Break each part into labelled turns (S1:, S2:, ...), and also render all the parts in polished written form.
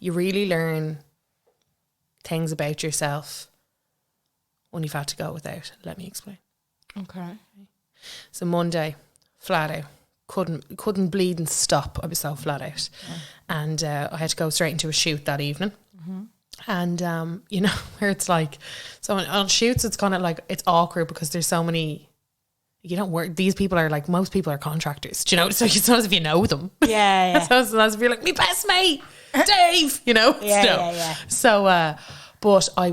S1: you really learn things about yourself when you've had to go without. Let me explain.
S2: Okay.
S1: So Monday, flat out, couldn't bleed and stop. I was so flat out, and I had to go straight into a shoot that evening. And you know, where it's like, so on shoots it's kind of like, it's awkward because there's so many, you don't work, these people are like, most people are contractors, do you know, so it's not as if you know them.
S2: Yeah.
S1: So it's not as if you're like, me best mate Dave, you know.
S2: Yeah.
S1: So but I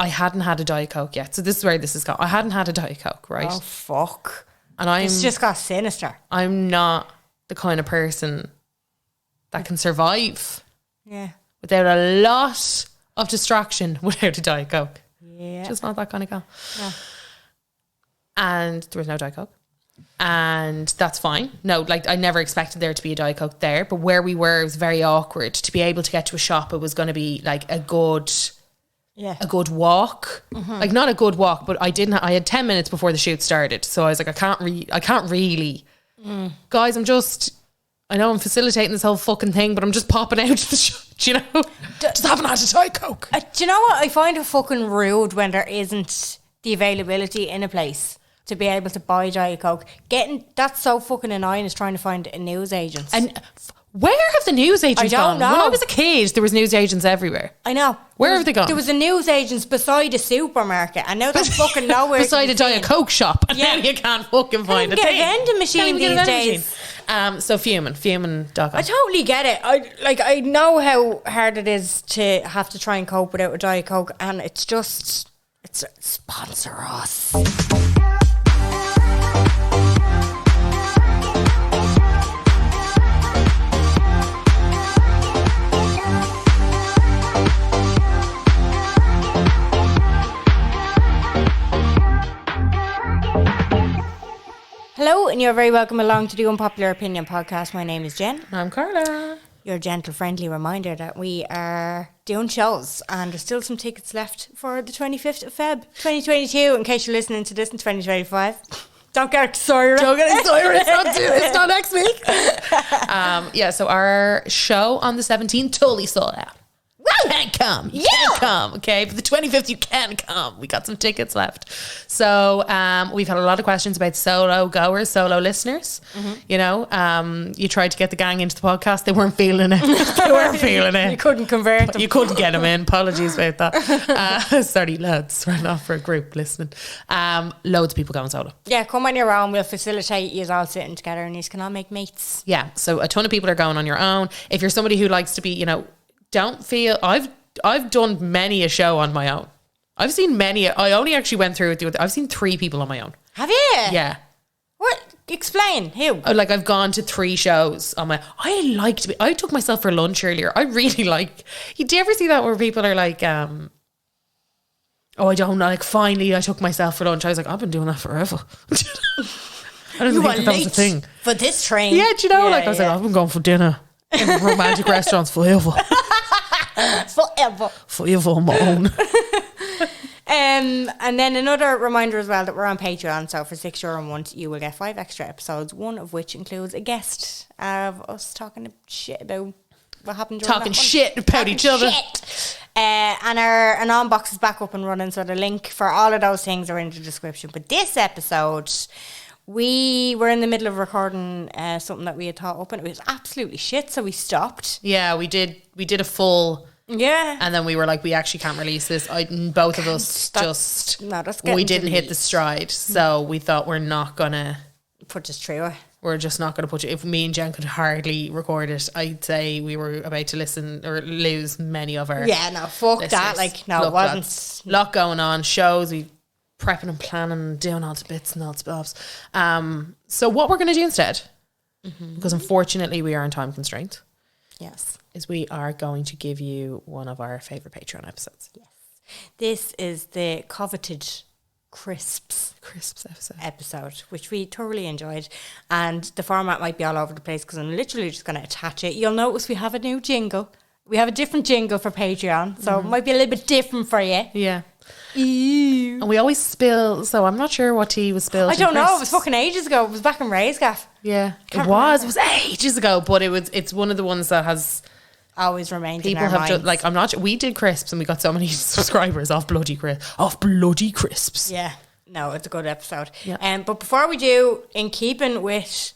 S1: hadn't had a Diet Coke yet. So this is where this is going. I hadn't had a Diet Coke, right?
S2: Oh, fuck.
S1: And
S2: It's just got sinister.
S1: I'm not the kind of person that can survive without a lot of distraction without a Diet Coke.
S2: Yeah.
S1: Just not that kind of girl.
S2: Yeah.
S1: And there was no Diet Coke. And that's fine. No, like I never expected there to be a Diet Coke there. But where we were, it was very awkward. To be able to get to a shop, it was going to be like a good walk. Like not a good walk, but I had 10 minutes before the shoot started. So I was like, I can't really. Guys, I know I'm facilitating this whole fucking thing, but I'm just popping out to the show, you know? Just haven't had a Diet Coke.
S2: Do you know what? I find it fucking rude when there isn't the availability in a place to be able to buy Diet Coke. That's so fucking annoying, is trying to find a newsagents.
S1: And where have the newsagents
S2: I don't
S1: gone?
S2: know.
S1: When I was a kid, there was newsagents everywhere.
S2: I know.
S1: Where have they gone?
S2: There was a newsagents beside a supermarket, and now that's fucking nowhere.
S1: Beside a Diet Coke shop, and now you can't fucking find a
S2: get
S1: thing.
S2: a vending machine
S1: Can't even get a
S2: these
S1: vending
S2: days.
S1: machine. So fuming.com.
S2: I totally get it. I know how hard it is to have to try and cope without a Diet Coke, and it's sponsor us. Hello, and you're very welcome along to the Unpopular Opinion podcast. My name is Jen.
S1: I'm Carla.
S2: Your gentle, friendly reminder that we are doing shows, and there's still some tickets left for the 25th of Feb 2022, in case you're listening to this in 2025. Don't get excited.
S1: It's not next week. So our show on the 17th totally sold out. You can't come. You can't come, okay? But the 25th, you can come. We got some tickets left. So we've had a lot of questions about solo goers, solo listeners. You know, you tried to get the gang into the podcast. They weren't feeling it.
S2: You couldn't convert them.
S1: You couldn't get them in. Apologies about that. Sorry, lads. We're not for a group listening. Loads of people going solo.
S2: Yeah, come on your own. We'll facilitate you all sitting together, and you can all make mates.
S1: Yeah, so a ton of people are going on your own. If you're somebody who likes to be, you know, don't feel, I've done many a show on my own. I've seen many. I only actually went through it. I've seen 3 people on my own.
S2: Have you?
S1: Yeah.
S2: What? Explain. Who?
S1: Like I've gone to 3 shows on my. I took myself for lunch earlier. I really like. Do you ever see that where people are like, oh, I don't know. Like finally, I took myself for lunch. I was like, I've been doing that forever. I don't think that was a thing
S2: for this train.
S1: Yeah, do you know? Like I was like, I've been going for dinner in romantic restaurants forever. Forever on my own.
S2: And then another reminder as well that we're on Patreon. So for €6 a month, you will get 5 extra episodes, one of which includes a guest of us talking shit about what happened during
S1: talking shit about each other.
S2: And our Anon box is back up and running, so the link for all of those things are in the description. But this episode, we were in the middle of recording something that we had thought up, and it was absolutely shit, so we stopped.
S1: Yeah, we did a full...
S2: Yeah.
S1: And then we were like, we actually can't release this. Both of us we didn't hit the stride. So we thought we're not going to...
S2: put this through.
S1: We're just not going to put it... If me and Jen could hardly record it, I'd say we were about to listen or lose many of our...
S2: Yeah, no, fuck listeners. That. Like, no, look, it wasn't...
S1: A lot going on. Shows, we prepping and planning and doing all the bits and all the bobs. So what we're going to do instead, because unfortunately we are on time constraint.
S2: Yes.
S1: Is we are going to give you one of our favourite Patreon episodes.
S2: Yes. This is the coveted Crisps episode, which we thoroughly enjoyed. And the format might be all over the place because I'm literally just going to attach it. You'll notice we have a new jingle. We have a different jingle for Patreon, so it might be a little bit different for you.
S1: Yeah.
S2: Ew.
S1: And we always spill, so I'm not sure what tea was spilled.
S2: I don't know. It was fucking ages ago. It was back in Ray's gaff.
S1: Yeah,
S2: Can't
S1: it was.
S2: remember.
S1: It was ages ago, but it's one of the ones that has
S2: Always remained
S1: people
S2: in our
S1: have
S2: minds.
S1: like I'm not. We did crisps and we got so many subscribers off bloody crisps.
S2: Yeah. No, it's a good episode.
S1: Yeah.
S2: But before we do, in keeping with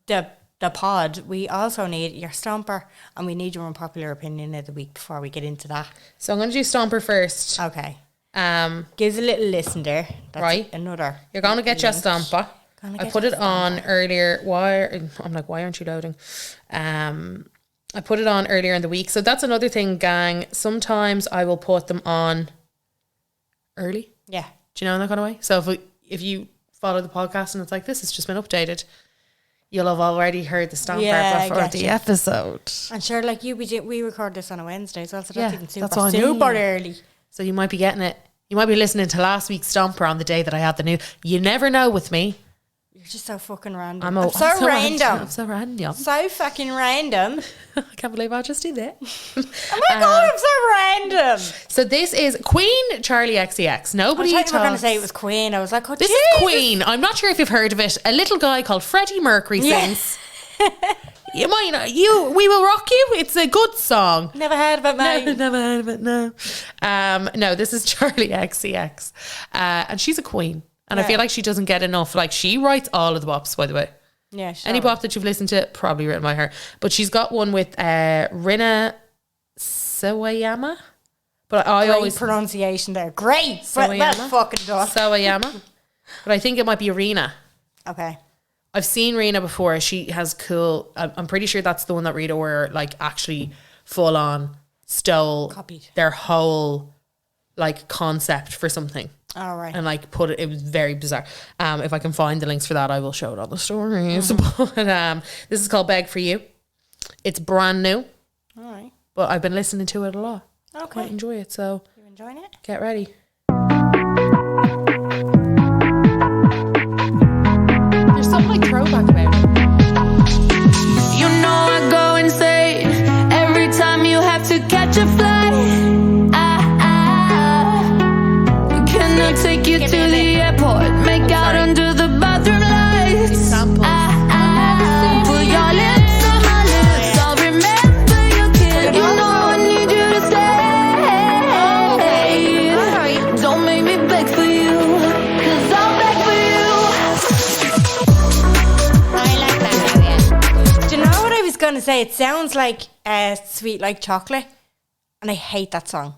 S2: the pod, we also need your stomper and we need your unpopular opinion of the week before we get into that.
S1: So I'm going to do Stomper first.
S2: Okay.
S1: Gives
S2: a little listen there. That's
S1: right.
S2: Another.
S1: You're going to get your
S2: link.
S1: Stomper. I put it on earlier. I'm like, why aren't you loading? I put it on earlier in the week. So that's another thing, gang. Sometimes I will put them on early.
S2: Yeah.
S1: Do you know in that kind of way? So if you follow the podcast and it's like, this has just been updated, you'll have already heard the Stomper before the episode.
S2: And sure, like we record this on a Wednesday as well, so that's even super,
S1: that's what I mean.
S2: super early.
S1: So you might be getting it. You might be listening to last week's Stomper on the day that I had the new. You never know with me.
S2: You're just so fucking random.
S1: I'm
S2: so random.
S1: I'm so random.
S2: So fucking random.
S1: I can't believe I just did that.
S2: Oh my god, I'm so random.
S1: So this is Queen Charlie XCX. Nobody
S2: I thought you were going to
S1: talks-
S2: say it was Queen. I was like, oh,
S1: This
S2: Jesus.
S1: is Queen. I'm not sure if you've heard of it. A little guy called Freddie Mercury sings. You might know. We Will Rock You. It's a good song.
S2: Never heard of it, mate.
S1: Never heard of it, no. No, this is Charlie XCX. And she's a queen. And I
S2: Yeah.
S1: feel like she doesn't get enough. Like, she writes all of the bops, by the way.
S2: Yeah, sure.
S1: Any bop that you've listened to, probably written by her. But she's got one with Rina Sawayama. But I
S2: Great
S1: always...
S2: pronunciation there. Great. Well
S1: Sawayama?
S2: fucking done.
S1: Sawayama. But I think it might be Rina.
S2: Okay.
S1: I've seen Rina before. She has cool... I'm pretty sure that's the one that Rita were like actually full on stole
S2: Copied.
S1: their whole like concept for something.
S2: All right.
S1: And like put it was very bizarre. If I can find the links for that, I will show it on the stories. But this is called Beg for You. It's brand new,
S2: All right.
S1: but I've been listening to it a lot.
S2: Okay.
S1: Quite enjoy it, so
S2: You enjoying it?
S1: get ready. There's some like throwback about it.
S3: You know I go insane every time you have to catch a flight. Can I take you to the airport? Make out under the bathroom lights. Put your lips on my lips. I'll remember your kiss. You know I need you to stay. Don't make me beg for you, 'cause I'll beg for you.
S2: I like that idea. Do you know what I was going to say? It sounds like Sweet Like Chocolate. And I hate that song.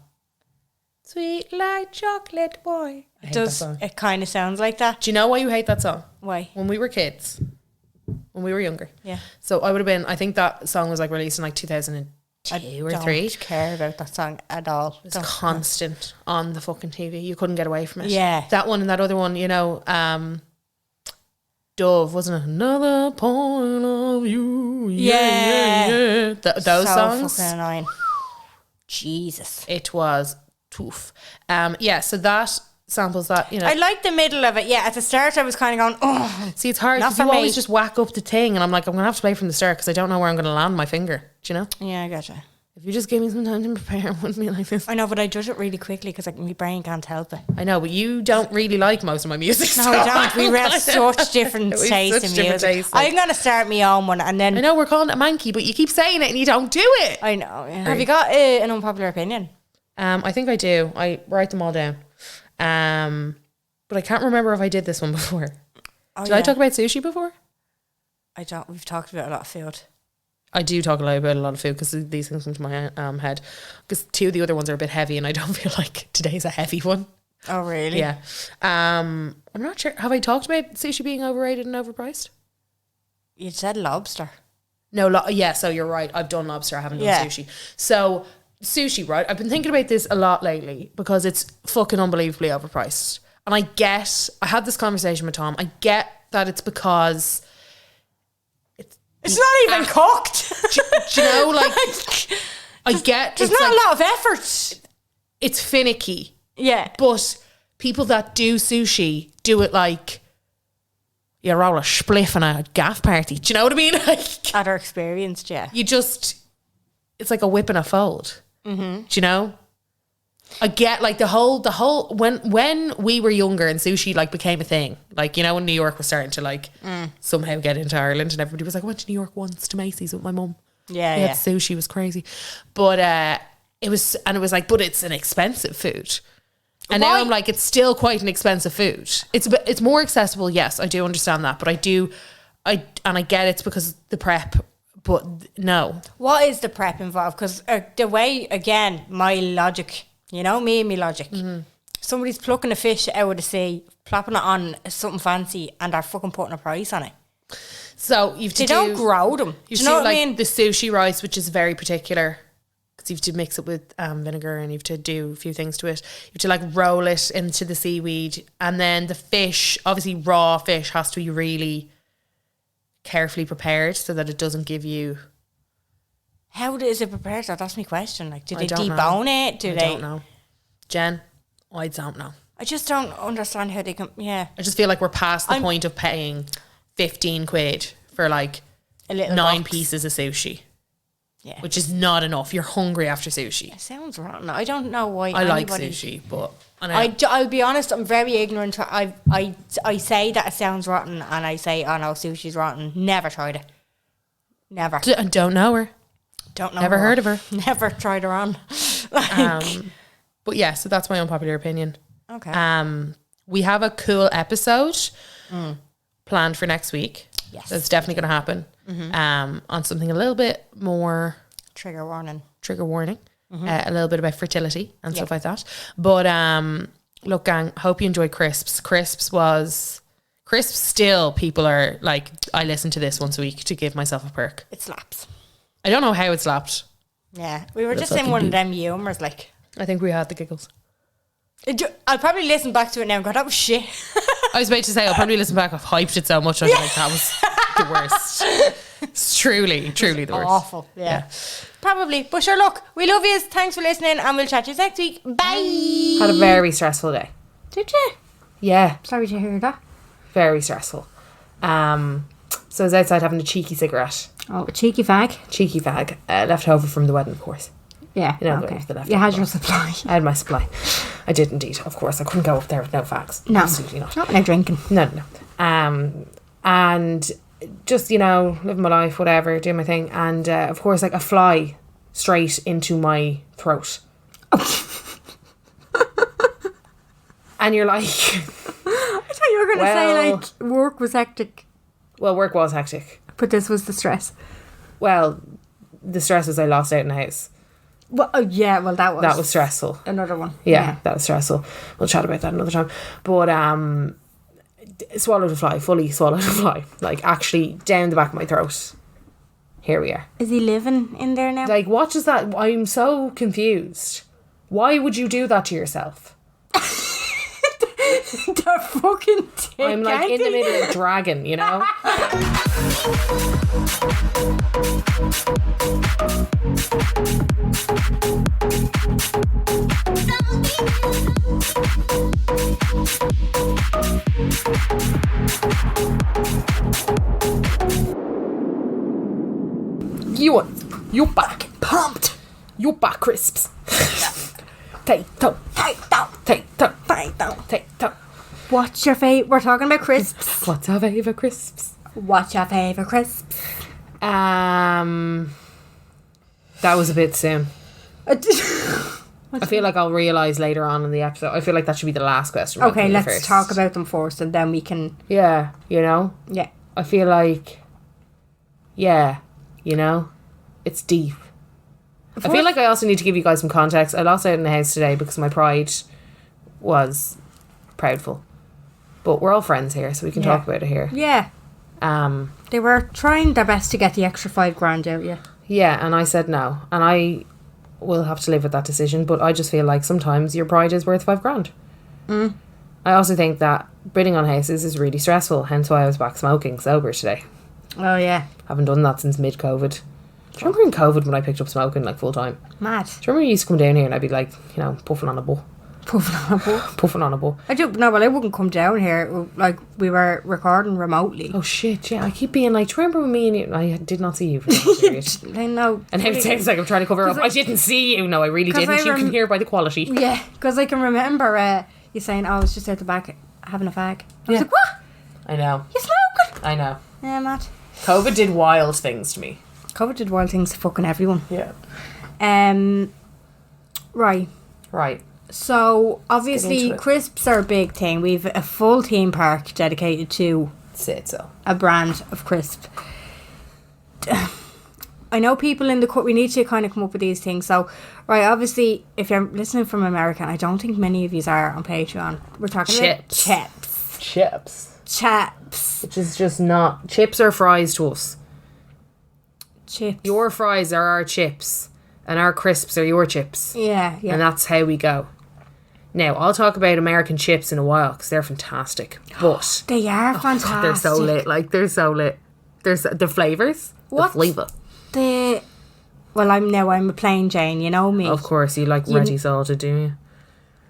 S1: Sweet like chocolate boy. I hate that
S2: Does
S1: song.
S2: it kind of sounds like that?
S1: Do you know why you hate that song?
S2: Why?
S1: When we were kids, when we were younger.
S2: Yeah.
S1: So I would have been, I think that song was like released in like 2002 or
S2: Don't
S1: 3.
S2: care about that song at all.
S1: It was constant on the fucking TV. You couldn't get away from it.
S2: Yeah.
S1: That one and that other one, you know, Dove, wasn't it? Another point of view.
S2: Yeah.
S1: Those
S2: so
S1: songs.
S2: fucking annoying. Jesus.
S1: It was toof. Yeah, so that samples that, you know.
S2: I like the middle of it. Yeah, at the start I was kind of going, oh.
S1: See, it's hard
S2: Not
S1: because
S2: for
S1: you always
S2: me.
S1: just whack up the thing and I'm like, I'm going to have to play from the start because I don't know where I'm going to land my finger. Do you know?
S2: Yeah, I gotcha.
S1: If you just gave me some time to prepare, it wouldn't be like this.
S2: I know, but I judge it really quickly because like, my brain can't help it.
S1: I know, but you don't really like most of my music.
S2: No, we don't. We have such different
S1: We've
S2: taste
S1: such
S2: in
S1: different
S2: music.
S1: tastes.
S2: I'm going to start my own one and then...
S1: I know we're calling it a manky, but you keep saying it and you don't do it.
S2: I know. Yeah. Have you got an unpopular opinion?
S1: I think I do. I write them all down. But I can't remember if I did this one before.
S2: Oh,
S1: Did I talk about sushi before?
S2: I don't. We've talked about a lot of food.
S1: I do talk about a lot of food because these things come to my head. Because 2 of the other ones are a bit heavy and I don't feel like today's a heavy one.
S2: Oh, really?
S1: Yeah. I'm not sure. Have I talked about sushi being overrated and overpriced?
S2: You said lobster.
S1: No, yeah, so you're right. I've done lobster. I haven't done
S2: Yeah.
S1: sushi. So sushi, right? I've been thinking about this a lot lately because it's fucking unbelievably overpriced. And I had this conversation with Tom. I get that it's because
S2: It's not even cooked.
S1: do you know, like I get
S2: There's
S1: it's
S2: not
S1: like,
S2: a lot of effort.
S1: it's finicky,
S2: Yeah.
S1: but people that do sushi do it like you roll a spliff in a gaff party. Do you know what I mean? Like
S2: At our experience, yeah.
S1: you just it's like a whip and a fold. Mm-hmm. Do you know? I get like the whole when we were younger and sushi like became a thing, like, you know, when New York was starting to like somehow get into Ireland and everybody was like, I went to New York once to Macy's with my mum.
S2: Yeah,
S1: we had sushi, was crazy. But it was like, but it's an expensive food. And now I'm like, it's still quite an expensive food. It's more accessible, yes, I do understand that, but I get it's because the prep, but no.
S2: What is the prep involved? Because the way, again, my logic, you know, me and my logic. Mm-hmm. Somebody's plucking a fish out of the sea, plopping it on something fancy, and they're fucking putting a price on it.
S1: So they
S2: don't grow them.
S1: You
S2: do you know what
S1: like
S2: I mean?
S1: The sushi rice, which is very particular, because you have to mix it with vinegar and you have to do a few things to it. You have to like roll it into the seaweed, and then the fish, obviously raw fish, has to be really carefully prepared so that it doesn't give you.
S2: How is it prepared? That's my question. Like, do they
S1: don't
S2: debone
S1: know.
S2: it?
S1: I don't know. Jen, I don't know.
S2: I just don't understand how they can. Yeah.
S1: I just feel like we're past the point of paying 15 quid for like
S2: a little
S1: 9
S2: box.
S1: pieces of sushi.
S2: Yeah.
S1: Which is not enough. You're hungry after sushi.
S2: It sounds rotten. I don't know why.
S1: I like sushi, but
S2: I'll be honest, I'm very ignorant. I say that it sounds rotten, and I say, oh no, sushi's rotten. Never tried it. Never.
S1: Don't know her.
S2: Don't know.
S1: Never heard of her.
S2: Never tried her on.
S1: But yeah, so that's my unpopular opinion.
S2: Okay.
S1: We have a cool episode planned for next week.
S2: Yes.
S1: That's definitely going to happen. Mm-hmm. On something a little bit more
S2: trigger warning.
S1: Mm-hmm. A little bit about fertility and stuff like that. But look, gang, hope you enjoyed Crisps. Crisps still, people are like, I listen to this once a week to give myself a perk.
S2: It slaps.
S1: I don't know how it slapped.
S2: Yeah, we were just in one of them humours, like.
S1: I think we had the giggles.
S2: I'll probably listen back to it now and go, that was shit.
S1: I was about to say, I'll probably listen back. I've hyped it so much. I was like, that was the worst. It's truly the worst.
S2: Awful. Yeah. Probably. But sure, look, we love you. Thanks for listening, and we'll chat to you next week. Bye.
S1: Had a very stressful day.
S2: Did you?
S1: Yeah.
S2: Sorry to hear that.
S1: Very stressful. So I was outside having a cheeky cigarette.
S2: Oh, a cheeky fag?
S1: Cheeky fag. Left over from the wedding, of course.
S2: Yeah,
S1: you know,
S2: okay.
S1: You
S2: had your supply.
S1: I had my supply. I did indeed, of course. I couldn't go up there with no fags.
S2: No.
S1: Absolutely not.
S2: Not no drinking.
S1: No. And just, you know, living my life, whatever, doing my thing. And, of course, like a fly straight into my throat. And you're like...
S2: I thought you were going to say, like, work was hectic.
S1: Well, work was hectic.
S2: But this was the stress.
S1: Well, the stress was I lost out in the house.
S2: Well, that was
S1: stressful.
S2: Another one.
S1: Yeah, that was stressful. We'll chat about that another time. But swallowed a fly, fully swallowed a fly. Like, actually, down the back of my throat. Here we are.
S2: Is he living in there now?
S1: Like, what is that? I'm so confused. Why would you do that to yourself?
S2: They're fucking dick,
S1: I'm like in the middle of a dragon, you know? You back pumped. You back Crisps. Take toe.
S2: What's your favourite? We're talking about crisps.
S1: What's our favourite crisps?
S2: What's your favourite crisps?
S1: That was a bit soon. I feel like I'll realise later on in the episode. I feel like that should be the last question.
S2: Okay, let's talk about them first and then we can...
S1: Yeah, you know?
S2: Yeah.
S1: I feel like... Yeah, you know? It's deep. I feel like I also need to give you guys some context. I lost out in the house today because my pride was proudful. But we're all friends here, so we can talk about it here.
S2: Yeah. They were trying their best to get the extra $5,000 out, yeah.
S1: Yeah, and I said no. And I will have to live with that decision, but I just feel like sometimes your pride is worth $5,000. I also think that bidding on houses is really stressful, hence why I was back smoking sober today.
S2: Oh, yeah.
S1: Haven't done that since mid-COVID. Do you remember in COVID when I picked up smoking like full time?
S2: Mad.
S1: Do you remember you used to come down here and I'd be like, you know, puffing on a butt? Puffing on a book.
S2: I do, no, well, I wouldn't come down here. Like, we were recording remotely.
S1: Oh shit, yeah. I keep being like, do you remember with me and you? I did not see you for that period.
S2: I know.
S1: And now it sounds like I'm trying to cover up. I didn't see you. No, I really didn't. You can hear by the quality.
S2: Yeah, because I can remember you saying, I was just out the back having a fag. I was like, what?
S1: I know.
S2: You smoking?
S1: I know.
S2: Yeah, Matt.
S1: COVID did wild things to me.
S2: COVID did wild things to fucking everyone.
S1: Yeah.
S2: Right. So, obviously, crisps are a big thing. We've a full theme park dedicated to a brand of crisp. I know people in the we need to kind of come up with these things. So, right, obviously, if you're listening from America, and I don't think many of you are on Patreon, we're talking about chips.
S1: Which is just not... Chips are fries to us.
S2: Chips.
S1: Your fries are our chips. And our crisps are your chips.
S2: Yeah.
S1: And that's how we go. Now, I'll talk about American chips in a while because they're fantastic. But...
S2: they are fantastic.
S1: God, they're so lit. Like, they're so lit. There's the flavours. The flavour.
S2: I'm a plain Jane, you know me.
S1: Of course, you like ready salted, do you?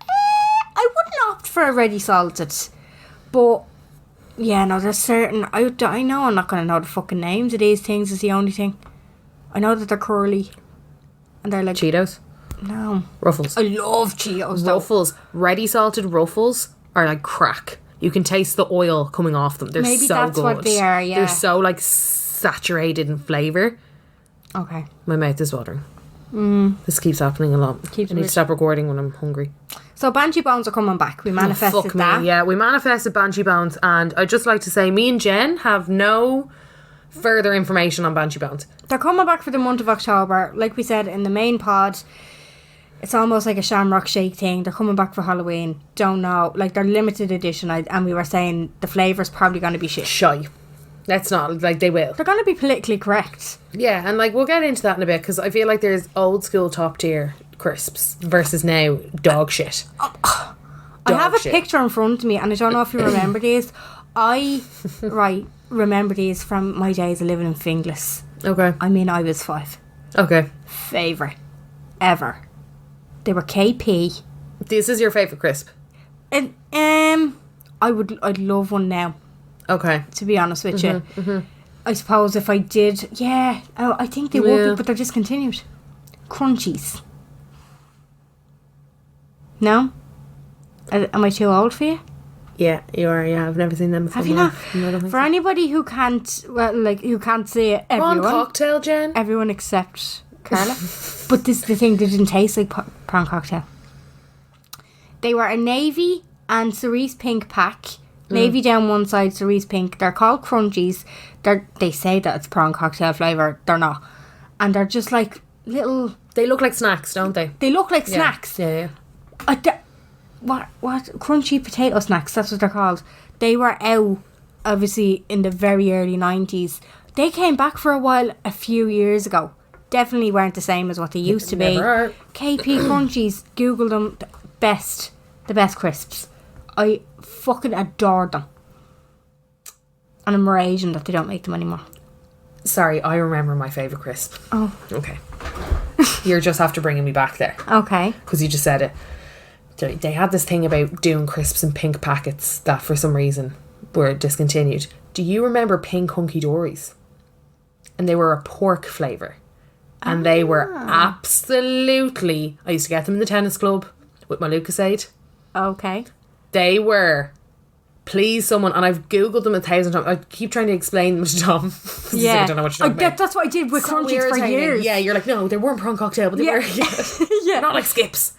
S2: I wouldn't opt for a ready salted. But... yeah, no, there's certain... I know I'm not going to know the fucking names of these things is the only thing. I know that they're curly. And they're like...
S1: Cheetos?
S2: No.
S1: Ruffles.
S2: I love Cheetos, though.
S1: Ruffles. Ready salted Ruffles are like crack. You can taste the oil coming off them. They're
S2: Maybe
S1: so
S2: that's
S1: good.
S2: what they are, yeah.
S1: They're so like saturated in flavour.
S2: Okay.
S1: My mouth is watering. This keeps happening a lot. I need to stop recording when I'm hungry.
S2: So Banshee Bones are coming back. We manifested that.
S1: Yeah, we manifested Banshee Bones, and I'd just like to say me and Jen have no further information on Banshee Bones.
S2: They're coming back for the month of October. Like we said in the main pod, it's almost like a Shamrock Shake thing. They're coming back for Halloween. Don't know. Like, they're limited edition, and we were saying the flavour's probably going to be shit.
S1: Shy. Let's not, like, they will.
S2: They're going to be politically correct.
S1: Yeah, and like, we'll get into that in a bit, because I feel like there's old school top tier crisps versus now dog shit.
S2: I have a picture in front of me, and I don't know if you remember these. Remember these from my days of living in Finglas. Okay. I mean, I was 5.
S1: Okay.
S2: Favourite ever. They were KP.
S1: This is your favourite crisp?
S2: I'd love one now.
S1: Okay.
S2: To be honest with you. Mm-hmm. I suppose if I did, I think they would be, but they're discontinued. Crunchies. No? Am I too old for you?
S1: Yeah, you are. Yeah, I've never seen them before.
S2: Have you not? For anybody who can't, who can't see it, everyone.
S1: Prawn cocktail, Jen.
S2: Everyone except Carla. But this is the thing, they didn't taste like prawn cocktail. They were a navy and cerise pink pack. Navy down one side, cerise pink. They're called crunchies. They say that it's prawn cocktail flavour. They're not. And they're just like little...
S1: They look like snacks, don't they?
S2: They look like snacks.
S1: Yeah.
S2: What crunchy potato snacks, that's what they're called. They were out obviously in the very early 90s. They came back for a while a few years ago. Definitely weren't the same as what they used to be.
S1: Are.
S2: KP crunchies, Google them. The best crisps. I fucking adore them. And I'm raging that they don't make them anymore.
S1: Sorry, I remember my favourite crisp.
S2: Oh.
S1: Okay. You're just after bringing me back there.
S2: Okay.
S1: Because you just said it. They had this thing about doing crisps in pink packets that for some reason were discontinued. Do you remember pink hunky dories? And they were a pork flavour. And they were absolutely... I used to get them in the tennis club with my Lucasade.
S2: Okay.
S1: They were... Please, someone... And I've Googled them 1,000 times. I keep trying to explain them to Tom.
S2: Yeah.
S1: I don't know what you're talking about.
S2: That's what I did with crunchies for years.
S1: Yeah, you're like, no, they weren't prawn cocktail, but they were. Yeah. Not like Skips.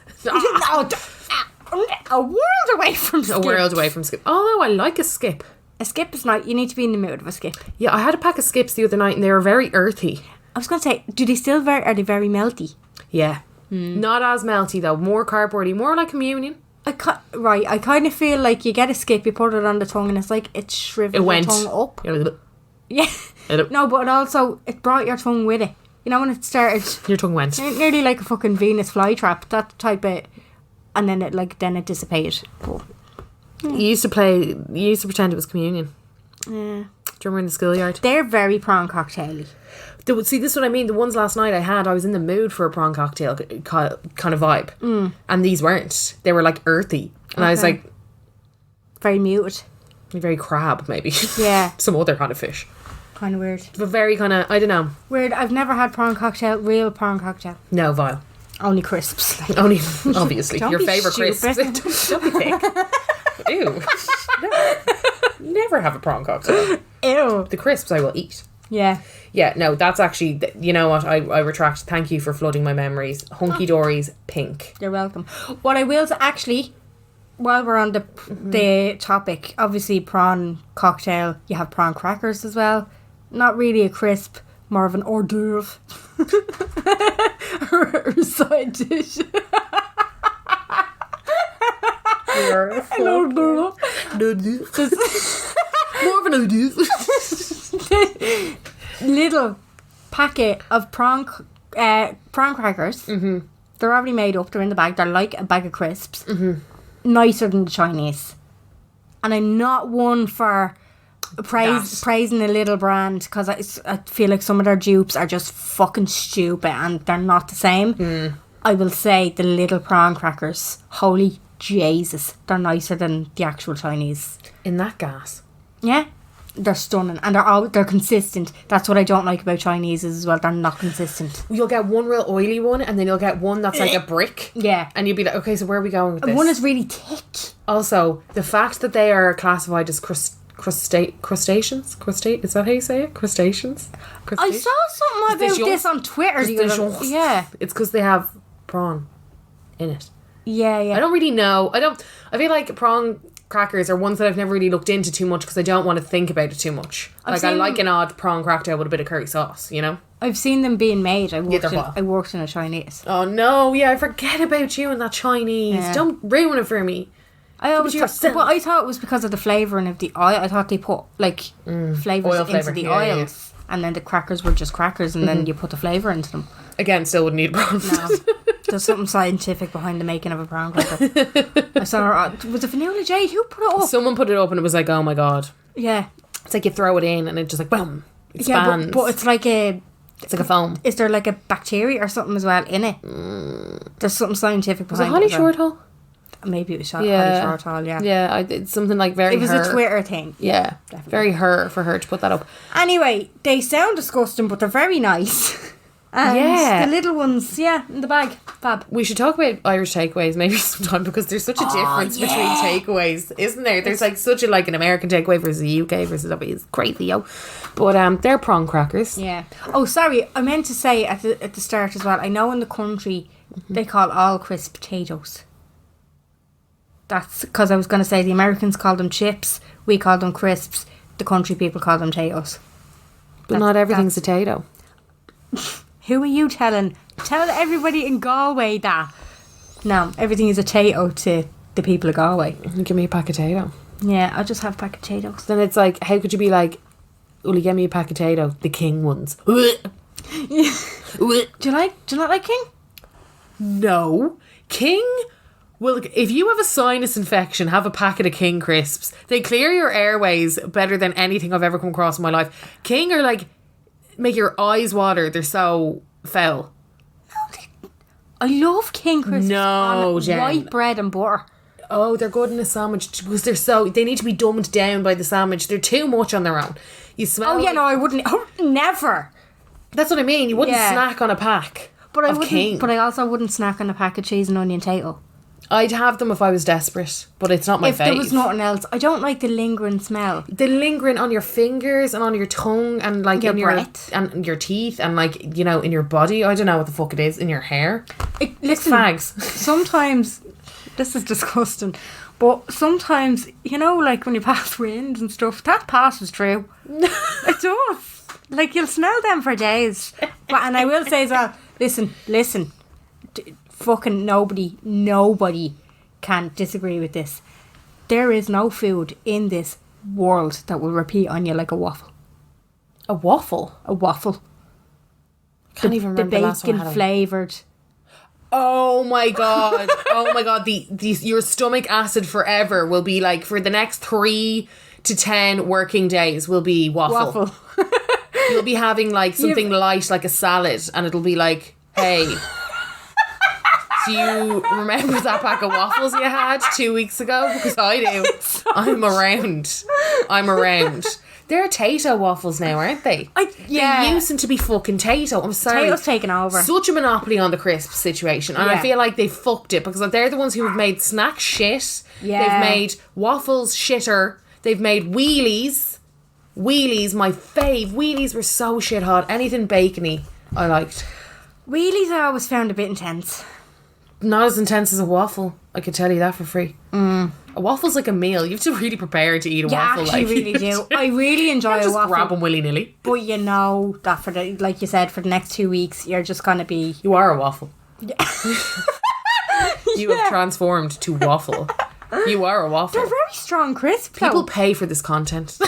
S2: A world away from Skip.
S1: A world away from Skip. Although I like a Skip.
S2: A Skip is not... You need to be in the mood of a Skip.
S1: Yeah, I had a pack of Skips the other night and they were very earthy.
S2: I was going to say, are they very melty?
S1: Yeah. Not as melty though. More cardboardy. More like communion. I
S2: kind of feel like you get a Skip, you put it on the tongue and it's like it shrivels your tongue up. Yeah. No, but it brought your tongue with it. You know when it started...
S1: Your tongue went.
S2: Nearly like a fucking Venus flytrap. That type of... And then it dissipated. But,
S1: You used to pretend it was communion.
S2: Yeah.
S1: Do you remember in the schoolyard?
S2: They're very prawn cocktaily.
S1: See, this is what I mean. The ones last night I was in the mood for a prawn cocktail kind of vibe. And these weren't. They were like earthy. And I was like...
S2: Very muted.
S1: Very crab, maybe.
S2: Yeah.
S1: Some other kind of fish.
S2: Kind of weird.
S1: But very kind of, I don't know.
S2: Weird. I've never had real prawn cocktail.
S1: No, vile.
S2: Only crisps.
S1: Only, obviously.
S2: Don't
S1: Your
S2: be
S1: favourite
S2: stupid.
S1: crisps. Don't be thick. Ew. Never have a prawn cocktail.
S2: Ew.
S1: The crisps I will eat.
S2: Yeah.
S1: Yeah, no, that's actually, you know what, I retract. Thank you for flooding my memories. Hunky Dory's pink.
S2: You're welcome. What I will actually, while we're on the topic, obviously prawn cocktail, you have prawn crackers as well. Not really a crisp, more of an hors d'oeuvre. or side dish.
S1: You're a
S2: Hors d'oeuvre.
S1: More of an hors d'oeuvre.
S2: Little packet of prawn crackers. Mm-hmm. They're already made up. They're in the bag. They're like a bag of crisps. Mm-hmm. Nicer than the Chinese. And I'm not one for praising a little brand, because I feel like some of their dupes are just fucking stupid and they're not the same. I will say the little prawn crackers, holy Jesus, they're nicer than the actual Chinese.
S1: In that gas.
S2: Yeah. They're stunning, and they're consistent. That's what I don't like about Chinese as well. They're not consistent.
S1: You'll get one real oily one, and then you'll get one that's like a brick.
S2: Yeah.
S1: And you'll be like, okay, so where are we going with this?
S2: One is really thick.
S1: Also, the fact that they are classified as crustaceans? Is that how you say it? Crustaceans?
S2: I saw something about this on Twitter. Yeah.
S1: It's because they have prawn in it.
S2: Yeah.
S1: I don't really know. I feel like prawn crackers are ones that I've never really looked into too much because I don't want to think about it too much. I like an odd prawn cocktail with a bit of curry sauce, you know?
S2: I've seen them being made. I
S1: they're
S2: worked in a Chinese.
S1: Oh no, yeah, I forget about you and that Chinese.
S2: Yeah.
S1: Don't ruin it for me.
S2: I thought it was because of the flavouring of the oil. I thought they put like flavours into the oils, and then the crackers were just crackers, and then you put the flavour into them.
S1: Again, still wouldn't eat prawn.
S2: No. There's something scientific behind the making of a prawn cracker. I saw was it Vanilla Jade? Who put it up?
S1: Someone put it up and it was like, oh my god.
S2: Yeah.
S1: It's like you throw it in and it just like boom. Expands.
S2: Yeah, but it's like a
S1: foam.
S2: Is there like a bacteria or something as well in it? There's something scientific behind it.
S1: Was it Holly Shortall?
S2: Maybe it was Holly Shortall, yeah.
S1: Yeah, it's something like very.
S2: It was a Twitter thing.
S1: Yeah, definitely. Very for her to put that up.
S2: Anyway, they sound disgusting, but they're very nice. And the little ones, in the bag. Fab.
S1: We should talk about Irish takeaways maybe sometime, because there's such a difference between takeaways, isn't there? There's like such a like an American takeaway versus a UK versus it's crazy, yo. But they're prawn crackers.
S2: Yeah. Oh, sorry, I meant to say at the start as well. I know in the country they call all crisp potatoes. That's because I was going to say the Americans call them chips, we call them crisps. The country people call them potatoes.
S1: But not everything's a potato.
S2: Who are you telling? Tell everybody in Galway that. No, everything is a potato to the people of Galway.
S1: Give me a pack of potato.
S2: Yeah, I'll just have a pack of potatoes.
S1: Then it's like, how could you be like, will you get me a pack of potato? The King ones.
S2: Do you not like King?
S1: No. King? Well, if you have a sinus infection, have a packet of King crisps. They clear your airways better than anything I've ever come across in my life. King are like, make your eyes water. They're so foul.
S2: I love King crisps.
S1: No,
S2: on
S1: Jen.
S2: white bread and butter.
S1: Oh, they're good in a sandwich because they need to be dumbed down by the sandwich. They're too much on their own. You smell.
S2: Oh yeah, no, I wouldn't. Oh, never.
S1: That's what I mean. You wouldn't snack on a pack.
S2: But I
S1: of
S2: wouldn't.
S1: King.
S2: But I also wouldn't snack on a pack of cheese and onion potato.
S1: I'd have them if I was desperate, but it's not my fave.
S2: If there was nothing else, I don't like the lingering smell.
S1: The lingering on your fingers and on your tongue and like
S2: your
S1: in
S2: breath
S1: and your teeth and like, you know, in your body. I don't know what the fuck it is. In your hair.
S2: Listen,
S1: fags.
S2: Sometimes this is disgusting, but sometimes, you know, like when you pass wind and stuff, that passes through. It does. Like you'll smell them for days. And I will say as well, listen. Fucking nobody can disagree with this. There is no food in this world that will repeat on you like a waffle.
S1: A waffle?
S2: A waffle.
S1: Can't even remember the last time I had
S2: bacon flavoured.
S1: Oh my god. Oh my god. Your stomach acid forever will be like for the next 3 to 10 working days will be waffle. You'll be having like something light, like a salad, and it'll be like, hey, do you remember that pack of waffles you had 2 weeks ago? Because I do. I'm around. They're Tato waffles now, aren't they? They used to be fucking Tato. I'm sorry.
S2: Tato's taken over.
S1: Such a monopoly on the crisp situation. And I feel like they fucked it because they're the ones who have made snack shit.
S2: Yeah.
S1: They've made waffles shitter. They've made wheelies. Wheelies, my fave. Wheelies were so shit hot. Anything bacony, I liked.
S2: Wheelies I always found a bit intense.
S1: Not as intense as a waffle. I can tell you that for free. A waffle's like a meal. You have to really prepare to eat a waffle.
S2: You actually really do. I really enjoy a
S1: just
S2: waffle.
S1: grab them willy-nilly.
S2: But you know that for the, like you said, for the next 2 weeks, you're just going to be...
S1: You are a waffle. You have transformed to waffle. You are a waffle.
S2: They're very strong crisp.
S1: People pay for this content.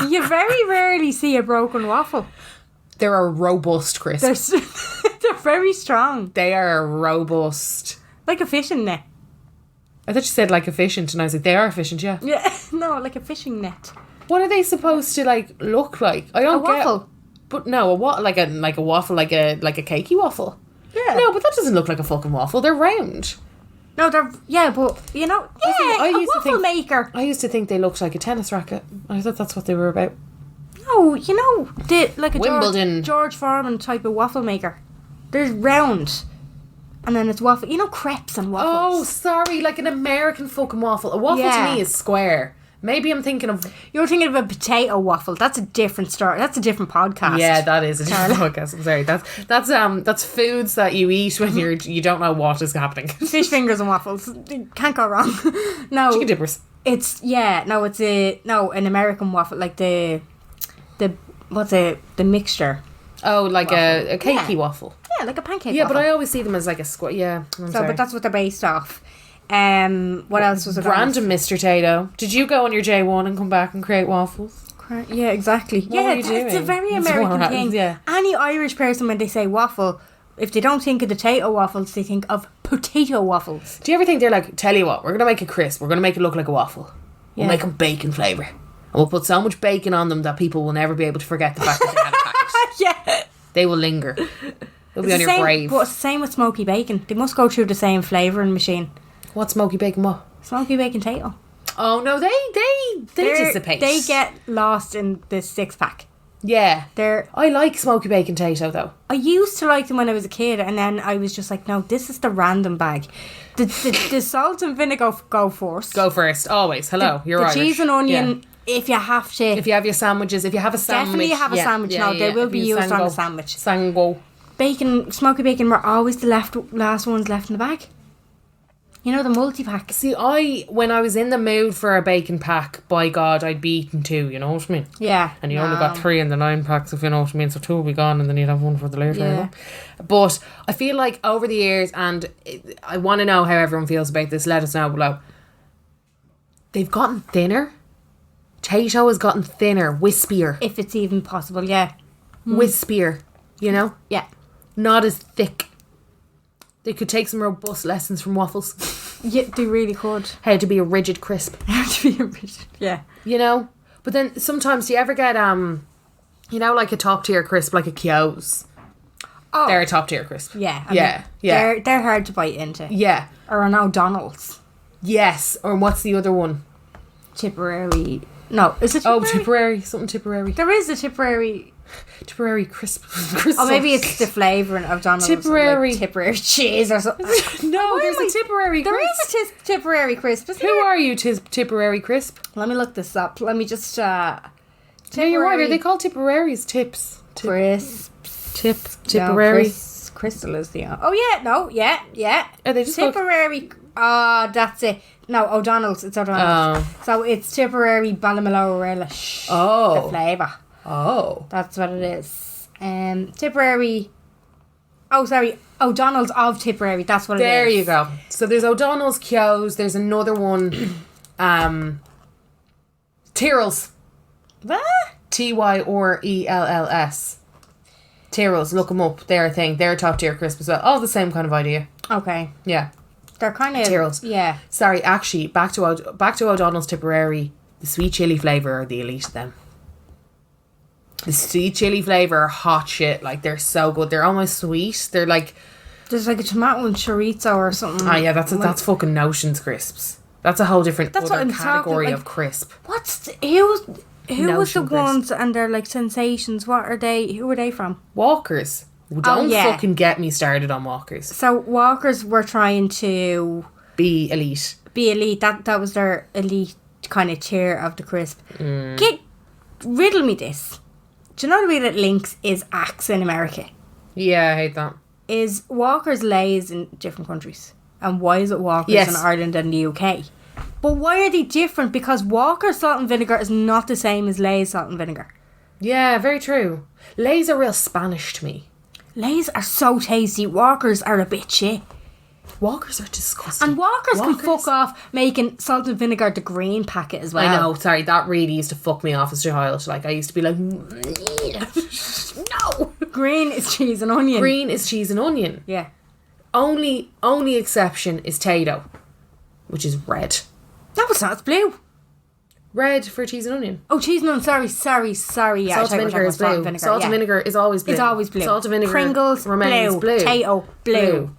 S2: You very rarely see a broken waffle.
S1: They're a robust crisp.
S2: They're very strong.
S1: They are robust.
S2: Like a fishing net.
S1: I thought you said like efficient, and I was like, they are efficient, yeah.
S2: Yeah, no, like a fishing net.
S1: What are they supposed to like look like? I don't get.
S2: Waffle.
S1: But no, a waffle, like a waffle, like a cakey waffle.
S2: Yeah.
S1: No, but that doesn't look like a fucking waffle. They're round.
S2: No, they're... Yeah, but, you know... Yeah, a waffle maker.
S1: I used to think they looked like a tennis racket. I thought that's what they were about.
S2: No, you know, like a
S1: Wimbledon.
S2: George Foreman type of waffle maker. They're round. And then it's waffle. You know, crepes and waffles.
S1: Oh, sorry, like an American fucking waffle. A waffle to me is square. Maybe I'm thinking of...
S2: You're thinking of a potato waffle. That's a different story. That's a different podcast.
S1: Yeah, that is a different podcast. I'm sorry. That's foods that you eat when you don't know what is happening.
S2: Fish fingers and waffles. Can't go wrong. No.
S1: Chicken dippers.
S2: It's an American waffle, like the mixture.
S1: Oh, like a cakey waffle.
S2: Yeah, like a pancake
S1: Yeah,
S2: waffle.
S1: but I always see them as like a square. Yeah,
S2: but that's what they're based off. What else was it?
S1: Random Mr. Tato. Did you go on your J1 and come back and create waffles?
S2: Yeah, exactly.
S1: What were you doing?
S2: It's a very American thing.
S1: Yeah.
S2: Any Irish person, when they say waffle, if they don't think of the Tato waffles, they think of potato waffles.
S1: Do you ever think they're like, tell you what, we're going to make it crisp. We're going to make it look like a waffle. We'll make them bacon flavour. And we'll put so much bacon on them that people will never be able to forget the fact that they had a packet.
S2: Yeah.
S1: They will linger. They'll be on your grave.
S2: But it's the same with smoky bacon. They must go through the same flavouring machine.
S1: What smoky bacon what?
S2: Smoky bacon Tato.
S1: Oh no, they dissipate.
S2: They get lost in the 6-pack.
S1: Yeah.
S2: They're...
S1: I like smoky bacon Tato though.
S2: I used to like them when I was a kid, and then I was just like, no, this is the random bag. The salt and vinegar go first.
S1: Go first, always. Hello, you're Irish.
S2: The cheese and onion, if you have to.
S1: If you have your sandwiches, if you have a sandwich.
S2: Definitely have a sandwich. They will be used on a sandwich.
S1: Sango.
S2: Bacon, smoky bacon were always the last ones left in the bag. You know, the multi-pack.
S1: See, when I was in the mood for a bacon pack, by God, I'd be eating 2, you know what I mean?
S2: Yeah.
S1: And you only got 3 in the 9 packs, if you know what I mean. So 2 will be gone and then you'd have 1 for the later.
S2: Yeah.
S1: You know? But I feel like over the years, and I want to know how everyone feels about this, let us know below. They've gotten thinner. Tato has gotten thinner, wispier.
S2: If it's even possible, yeah.
S1: Wispier, you know?
S2: Yeah.
S1: Not as thick. They could take some robust lessons from waffles.
S2: Yeah, they really could.
S1: How to be a rigid crisp.
S2: Yeah.
S1: You know? But then sometimes do you ever get you know, like a top tier crisp, like a TUO's?
S2: Oh.
S1: They're a top tier crisp.
S2: Yeah.
S1: Yeah.
S2: They're hard to bite into.
S1: Yeah.
S2: Or an O'Donnell's.
S1: Yes. Or what's the other one?
S2: Tipperary. No, is it Tipperary?
S1: Oh, Tipperary. Something Tipperary.
S2: There is a Tipperary
S1: Tipperary crisp.
S2: Oh, maybe it's the flavouring of Donald's.
S1: Tipperary.
S2: Like Tipperary cheese or something.
S1: No, there's a Tipperary crisp.
S2: There is a Tipperary crisp, isn't
S1: Who
S2: there?
S1: are you, Tipperary crisp?
S2: Let me look this up. Let me just...
S1: No, you're right. Are they called Tipperary's tips?
S2: Crisps.
S1: Tipperary.
S2: No, Crystal is the... Oh, yeah. No, yeah.
S1: Are they just
S2: Tipperary... that's it. No, O'Donnell's. It's O'Donnell's.
S1: Oh.
S2: So it's Tipperary Ballymaloe relish.
S1: Oh.
S2: The flavour.
S1: Oh.
S2: That's what it is. Tipperary... Oh, sorry. O'Donnell's of Tipperary. That's what it is.
S1: There you go. So there's O'Donnell's, TUO's. There's another one. Tyrrell's.
S2: What?
S1: Tyrells. Tyrrell's. Look them up. They're a thing. They're a top tier crisp as well. All the same kind of idea.
S2: Okay.
S1: Yeah.
S2: They're kind of...
S1: Tyrrell's.
S2: Yeah.
S1: Sorry, actually, back to O'Donnell's Tipperary. The sweet chili flavour are the elite of them. The sweet chili flavour are hot shit. Like, they're so good. They're almost sweet. They're like...
S2: There's like a tomato and chorizo or something.
S1: Oh, yeah, that's fucking Notions crisps. That's a whole different
S2: That's what
S1: other
S2: I'm
S1: category
S2: talking,
S1: of crisp.
S2: Who was the
S1: Notion
S2: ones and they're like sensations? What are they? Who are they from?
S1: Walkers. Don't
S2: yeah.
S1: fucking get me started on Walkers.
S2: So Walkers were trying to
S1: Be elite.
S2: be elite. That was their elite kind of tier of the crisp. Riddle me this. Do you know the way that Lynx is Axe in America?
S1: Yeah, I hate that.
S2: Is Walker's Lay's in different countries? And why is it Walker's
S1: Yes.
S2: in Ireland and the UK? But why are they different? Because Walker's salt and vinegar is not the same as Lay's salt and vinegar.
S1: Yeah, very true. Lay's are real Spanish to me.
S2: Lay's are so tasty. Walker's are a bit shit.
S1: Walkers are disgusting.
S2: And Walker's can fuck off making salt and vinegar the green packet as well.
S1: I know, sorry, that really used to fuck me off as a child. Like, I used to be like, no.
S2: Green is cheese and onion.
S1: Green is cheese and onion.
S2: Yeah.
S1: Only exception is Tato, which is red.
S2: No, it's not. It's blue.
S1: Red for cheese and onion.
S2: Oh, cheese and onion. Sorry. Yeah,
S1: Salt and vinegar is blue. Salt and vinegar is always blue.
S2: It's always blue.
S1: Salt and vinegar
S2: Pringles,
S1: remains blue.
S2: Tato, blue.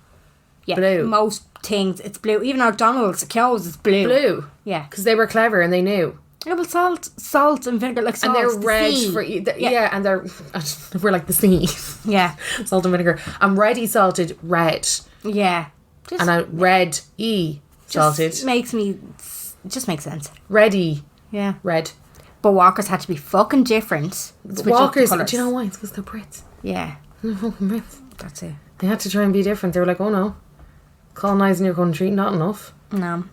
S2: Yeah,
S1: Blue.
S2: most things, it's blue. Even McDonald's, Kyo's is blue.
S1: Blue.
S2: Yeah.
S1: Because they were clever and they knew.
S2: Yeah, well, salt and vinegar, like salt.
S1: And they're
S2: the
S1: red
S2: sea.
S1: for... Yeah, and they're... We're like the sea.
S2: Yeah.
S1: Salt and vinegar. I'm ready salted red.
S2: Yeah.
S1: And I red salted.
S2: Just makes sense.
S1: Ready
S2: Yeah.
S1: red.
S2: But Walkers had to be fucking different. Switch up the
S1: Walkers,
S2: colours.
S1: do you know why? It's because they're Brits.
S2: Yeah.
S1: They're fucking Brits.
S2: That's it.
S1: They had to try and be different. They were like, oh no. Colonising your country, not enough.
S2: No.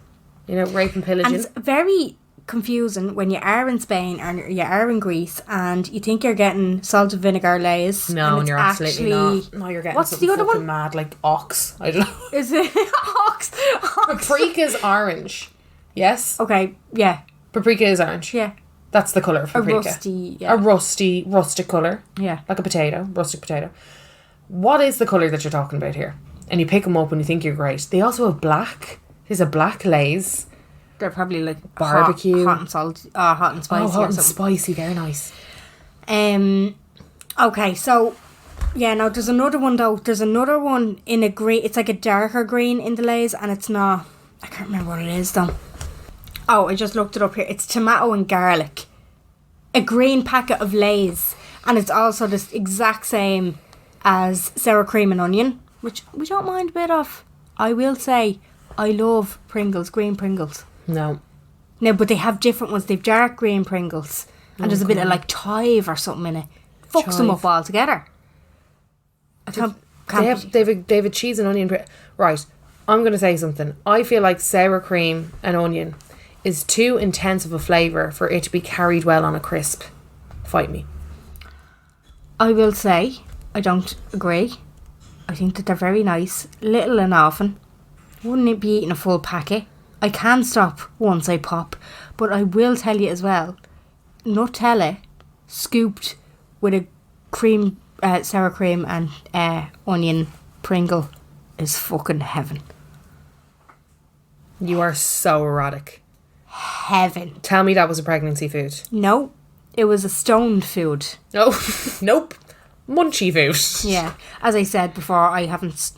S1: You know, rape and pillaging.
S2: And it's very confusing when you are in Spain or you are in Greece and you think you're getting salt and vinegar Lays.
S1: No, and
S2: it's
S1: you're absolutely not. No, you're getting
S2: what's
S1: something
S2: the other
S1: fucking
S2: one?
S1: mad, like ox. I don't know.
S2: Is it ox?
S1: Paprika's orange. Yes?
S2: Okay, yeah.
S1: Paprika is orange.
S2: Yeah.
S1: That's the colour of paprika.
S2: A
S1: rustic colour.
S2: Yeah.
S1: Like a potato, rustic potato. What is the colour that you're talking about here? And you pick them up and you think you're great. They also have black. There's a black Lay's.
S2: They're probably like
S1: Barbecue.
S2: hot and salty, hot and spicy.
S1: Oh, hot
S2: or
S1: and
S2: something.
S1: spicy. Very nice.
S2: Okay, so yeah, no, there's another one though. There's another one in a green. It's like a darker green in the Lays, and it's not. I can't remember what it is though. Oh, I just looked it up here. It's tomato and garlic. A green packet of Lays, and it's also the exact same as sour cream and onion, which we don't mind a bit of. I will say, I love Pringles, green Pringles.
S1: No.
S2: No, but they have different ones. They've dark green Pringles, and there's a bit of like chive or something in it. Fucks them up all together. I can't.
S1: They have a cheese and onion. Right. I'm going to say something. I feel like sour cream and onion is too intense of a flavour for it to be carried well on a crisp. Fight me.
S2: I will say, I don't agree. I think that they're very nice, little and often. Wouldn't be eating a full packet. I can stop once I pop, but I will tell you as well, Nutella scooped with a cream, sour cream and onion Pringle is fucking heaven.
S1: You are so erotic.
S2: Heaven.
S1: Tell me that was a pregnancy food.
S2: No, it was a stoned food.
S1: Oh, nope. Munchy food.
S2: Yeah, as I said before, I haven't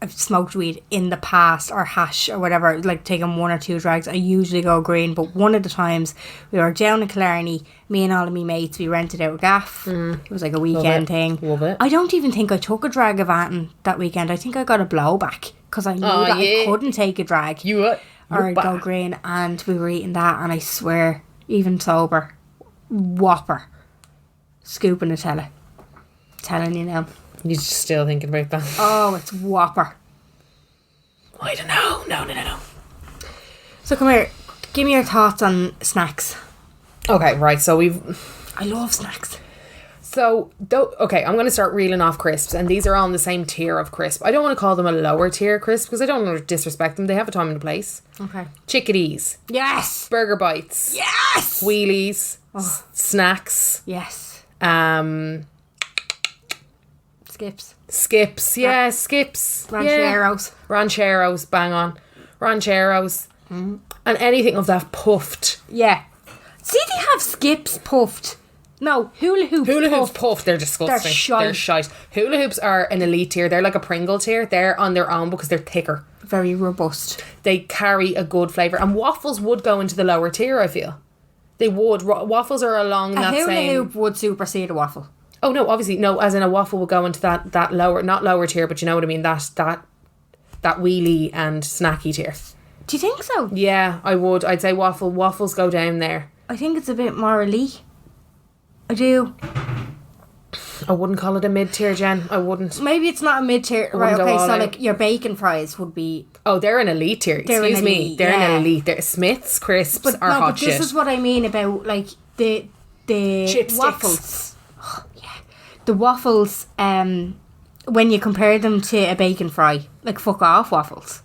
S2: I've smoked weed in the past or hash or whatever, like taken one or two drags. I usually go green, but one of the times we were down in Killarney, me and all of me mates, we rented out a gaff. It was like a weekend thing.
S1: Love it.
S2: I don't even think I took a drag of Anton that weekend. I think I got a blowback because I knew that I couldn't take a drag
S1: You
S2: or I'd go green, and we were eating that, and I swear, even sober, whopper, scooping Nutella. Telling you now.
S1: You're still thinking about that.
S2: Oh, it's whopper.
S1: I don't know. No.
S2: So come here, give me your thoughts on snacks.
S1: Okay, right. So
S2: I love snacks.
S1: Okay, I'm going to start reeling off crisps, and these are all in the same tier of crisp. I don't want to call them a lower tier crisp because I don't want to disrespect them. They have a time and a place.
S2: Okay.
S1: Chickadees,
S2: Yes.
S1: Burger Bites,
S2: Yes.
S1: Wheelies, snacks,
S2: Yes.
S1: Skips, yeah, Skips,
S2: Rancheros.
S1: yeah. Rancheros, bang on, Rancheros, and anything of that puffed
S2: Yeah. See, they have skips puffed. No, hula hoops.
S1: Hula hoops puffed. They're disgusting.
S2: They're shite.
S1: Hula hoops are an elite tier. They're like a Pringle tier. They're on their own because they're thicker.
S2: Very robust.
S1: They carry a good flavour. And waffles would go into the lower tier, I feel. They would. Waffles are along that same...
S2: A hula hoop would supersede a waffle.
S1: Oh, no, obviously. No, as in a waffle would go into that lower... Not lower tier, but you know what I mean? That wheelie and snacky tier.
S2: Do you think so?
S1: Yeah, I would. I'd say waffles go down there.
S2: I think it's a bit more elite. I do.
S1: I wouldn't call it a mid-tier, Jen. I wouldn't.
S2: Maybe it's not a mid-tier. Right,
S1: wouldn't go
S2: okay,
S1: all
S2: so
S1: out.
S2: like your bacon fries would be...
S1: Oh, they're an elite tier. Excuse me.
S2: elite,
S1: They're
S2: yeah.
S1: an elite. They're Smith's crisps are hot
S2: but
S1: shit.
S2: this is what I mean about like the
S1: Chipsticks.
S2: waffles. Oh, yeah. The waffles, when you compare them to a bacon fry, like fuck off waffles.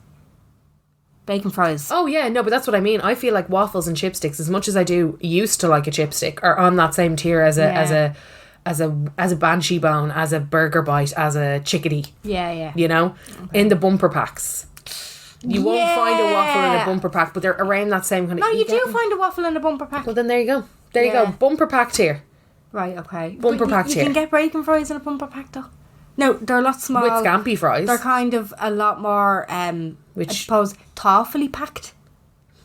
S2: Bacon fries.
S1: Oh yeah, no, but that's what I mean. I feel like waffles and chipsticks, as much as I do used to like a chipstick, are on that same tier as a banshee bone, as a burger bite, as a chickadee.
S2: Yeah.
S1: You know, in the bumper packs. You won't find a waffle in a bumper pack, but they're around that same kind of...
S2: No, you do find a waffle in a bumper pack.
S1: Well, then there you go. There you go. Bumper pack tier.
S2: Right, okay.
S1: Bumper pack
S2: You
S1: tier.
S2: can get bacon fries in a bumper pack though. No, they're a lot smaller.
S1: With scampi fries.
S2: They're kind of a lot more, I
S1: Which-
S2: suppose, thoughtfully packed.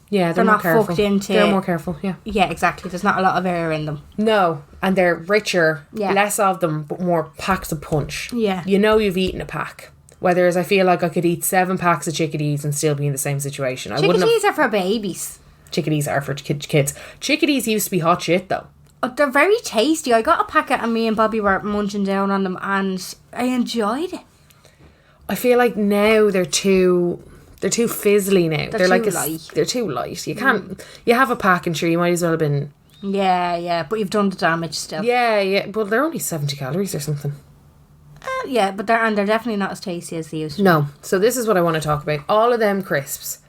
S1: Yeah,
S2: They're
S1: more
S2: not
S1: careful.
S2: fucked into...
S1: They're more careful, yeah.
S2: Yeah, exactly. There's not a lot of air in them.
S1: No, and they're richer,
S2: Yeah.
S1: less of them, but more packs of punch.
S2: Yeah.
S1: You know you've eaten a pack. Whereas I feel like I could eat 7 packs of chickadees and still be in the same situation.
S2: Chickadees are for babies.
S1: Chickadees are for kids. Chickadees used to be hot shit though.
S2: Oh, they're very tasty. I got a packet and me and Bobby were munching down on them and I enjoyed it.
S1: I feel like now they're too fizzly now.
S2: They're
S1: like
S2: too light.
S1: They're too light. You can't. You have a pack and sure you might as well have been.
S2: Yeah, but you've done the damage still.
S1: Yeah. Well, they're only 70 calories or something.
S2: Yeah, but they're definitely not as tasty as they used to.
S1: No. So this is what I want to talk about. All of them crisps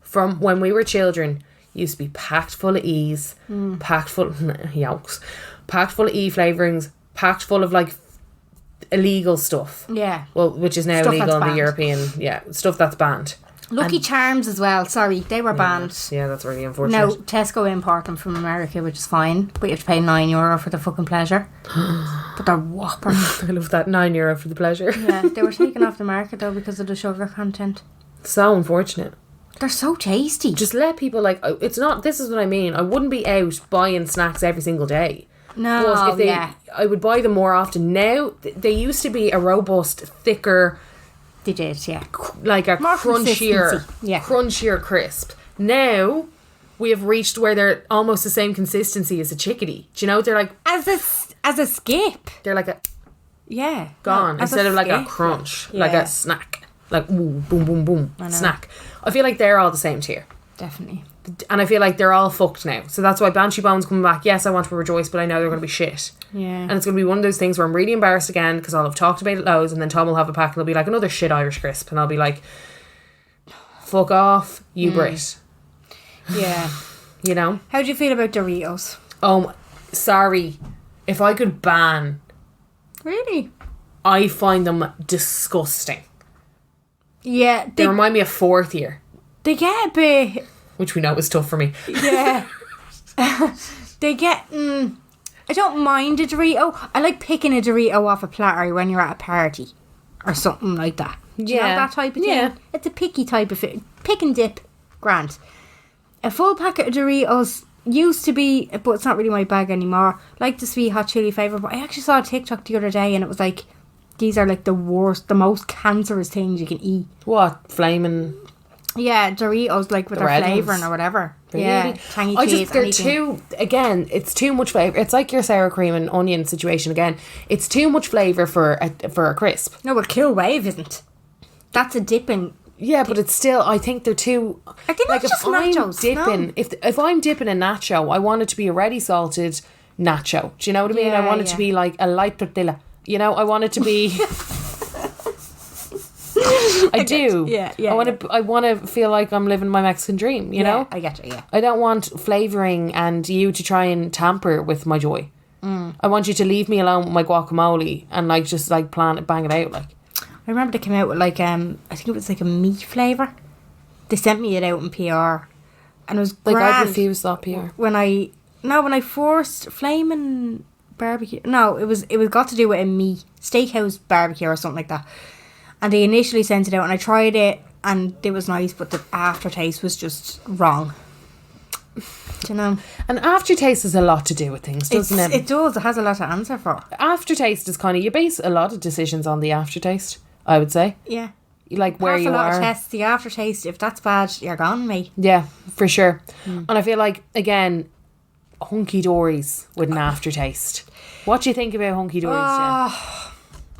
S1: from when we were children used to be packed full of E's, packed full of yolks, packed full of E flavourings, packed full of like illegal stuff.
S2: Yeah.
S1: Well, which is now
S2: Stuff
S1: legal
S2: that's
S1: in the
S2: banned.
S1: European, stuff that's banned.
S2: Lucky Charms as well. Sorry, they were banned.
S1: Yeah, that's really unfortunate.
S2: No, Tesco import them from America, which is fine. But you have to pay €9 for the fucking pleasure. But they're whopper.
S1: I love that €9 for the pleasure.
S2: Yeah, they were taken off the market though because of the sugar content.
S1: So unfortunate.
S2: They're so tasty.
S1: Just let people it's not. This is what I mean. I wouldn't be out buying snacks every single day.
S2: No,
S1: But if they,
S2: yeah.
S1: I would buy them more often. Now they used to be a robust, thicker,
S2: They did, yeah.
S1: like a
S2: More
S1: crunchier,
S2: consistency, yeah.
S1: crunchier crisp. Now we have reached where they're almost the same consistency as a chickadee. Do you know? They're like
S2: As a skip.
S1: they're like a
S2: Yeah.
S1: gone
S2: No, as
S1: instead of like a
S2: skip.
S1: crunch, like
S2: Yeah.
S1: a snack, like ooh, boom, boom, boom,
S2: know.
S1: snack. I feel like they're all the same tier.
S2: Definitely.
S1: And I feel like they're all fucked now. So that's why Banshee Bone's coming back. Yes, I want to rejoice, but I know they're going to be shit.
S2: Yeah.
S1: And it's going to be one of those things where I'm really embarrassed again because I'll have talked about it loads and then Tom will have a pack and it'll be like another shit Irish crisp. And I'll be like, fuck off, you Brit.
S2: Yeah.
S1: You know?
S2: How do you feel about Doritos?
S1: Oh, sorry. If I could ban,
S2: Really?
S1: I find them disgusting.
S2: Yeah.
S1: They remind me of fourth year,
S2: They get a bit...
S1: which we know is tough for me.
S2: Yeah. They get... I don't mind a Dorito. I like picking a Dorito off a platter when you're at a party. Or something like that. Do you know
S1: Yeah.
S2: that type of thing?
S1: Yeah.
S2: It's a picky type of thing. Pick and dip. Grant. A full packet of Doritos used to be... But it's not really my bag anymore. Like the sweet hot chili flavour. But I actually saw a TikTok the other day and it was like... These are like the worst, the most cancerous things you can eat.
S1: What? Flaming...
S2: Yeah, Doritos, like with
S1: The
S2: their
S1: red
S2: flavouring
S1: ones.
S2: or whatever.
S1: Really?
S2: Yeah, tangy
S1: I
S2: cheese,
S1: just they're
S2: anything.
S1: too again. It's too much flavor. It's like your sour cream and onion situation again. It's too much flavor for a crisp.
S2: No, but Kill Wave isn't. That's a dipping.
S1: Yeah, but it's still. I think they're too.
S2: I think
S1: like
S2: that's just
S1: if I'm
S2: nachos,
S1: dipping,
S2: no.
S1: if I'm dipping a nacho, I want it to be a ready salted nacho. Do you know what I mean? I
S2: Yeah,
S1: want it to
S2: yeah.
S1: be like a light tortilla. You know, I want it to be. I do.
S2: Yeah, yeah,
S1: I want to feel like I'm living my Mexican dream. You know.
S2: I get you. Yeah.
S1: I don't want flavouring and you to try and tamper with my joy. I want you to leave me alone with my guacamole and like just like bang it out like.
S2: I remember they came out with like I think it was like a meat flavour. They sent me it out in PR, and it was
S1: Like
S2: grand
S1: I'd refuse that PR.
S2: when I No, when I forced flaming barbecue. No, it was got to do with a meat steakhouse barbecue or something like that. And they initially sent it out, and I tried it, and it was nice, but the aftertaste was just wrong. Do you know?
S1: And aftertaste has a lot to do with things, doesn't it?
S2: It does. It has a lot to answer for.
S1: Aftertaste is kind of, you base a lot of decisions on the aftertaste, I would say.
S2: Yeah.
S1: Like where
S2: Pass
S1: you
S2: a lot
S1: are.
S2: of tests, the aftertaste. If that's bad, you're gone, mate.
S1: Yeah, for sure. And I feel like, again, hunky dories with an aftertaste. What do you think about hunky dories, Jen?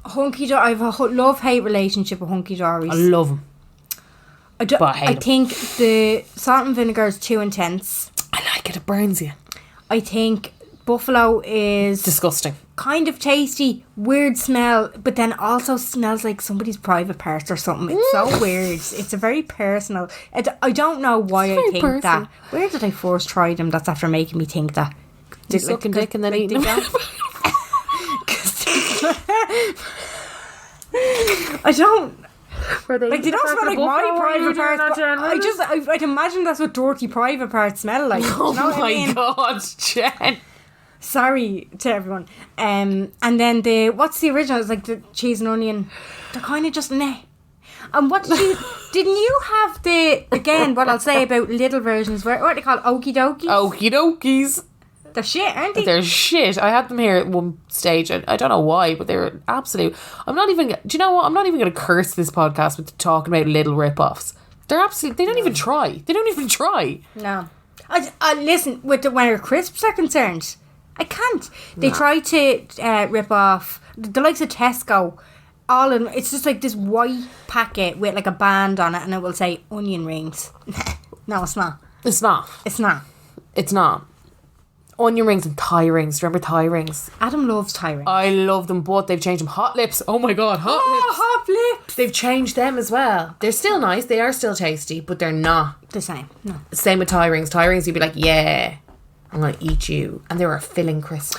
S2: Hunky dory. I have a love-hate relationship with hunky dories.
S1: I love them. But I hate 'em.
S2: think the salt and vinegar is too intense.
S1: I like it burns you.
S2: I think buffalo is
S1: Disgusting.
S2: kind of tasty, weird smell, but then also smells like somebody's private parts or something. It's so weird. It's a very personal. I don't know why
S1: It's
S2: I
S1: very
S2: think
S1: personal.
S2: that. Where did I first try them? That's after making me think that.
S1: You sucking dick and then eating them.
S2: I don't.
S1: They
S2: They don't smell like my private parts. But I'd imagine that's what dirty private parts smell like.
S1: Oh
S2: You know what I
S1: my
S2: mean?
S1: god, Jen.
S2: Sorry to everyone. And then what's the original? It's like the cheese and onion. They're kind of just meh. And what didn't you have again, what I'll say about little versions, what are they called? Okie dokies?
S1: Okie dokies.
S2: They're shit, aren't they?
S1: They're shit. I had them here at one stage. I don't know why, but they were absolute. Do you know what? I'm not even going to curse this podcast with talking about little rip-offs. They're absolute. They don't even try. They don't even try.
S2: No. I listen, when our crisps are concerned, I can't. They try to rip off the likes of Tesco. It's just like this white packet with like a band on it, and it will say onion rings. No, it's not.
S1: It's not.
S2: It's not.
S1: It's not. Onion rings and thigh rings. Remember thigh rings?
S2: Adam loves thigh rings.
S1: I love them, but they've changed them. Hot lips. Oh my god, hot lips.
S2: Hot lips.
S1: They've changed them as well. They're still nice. They are still tasty, but they're not.
S2: The same. No.
S1: Same with thigh rings. Thigh rings, you'd be like, yeah, I'm going to eat you. And they were a filling crisp.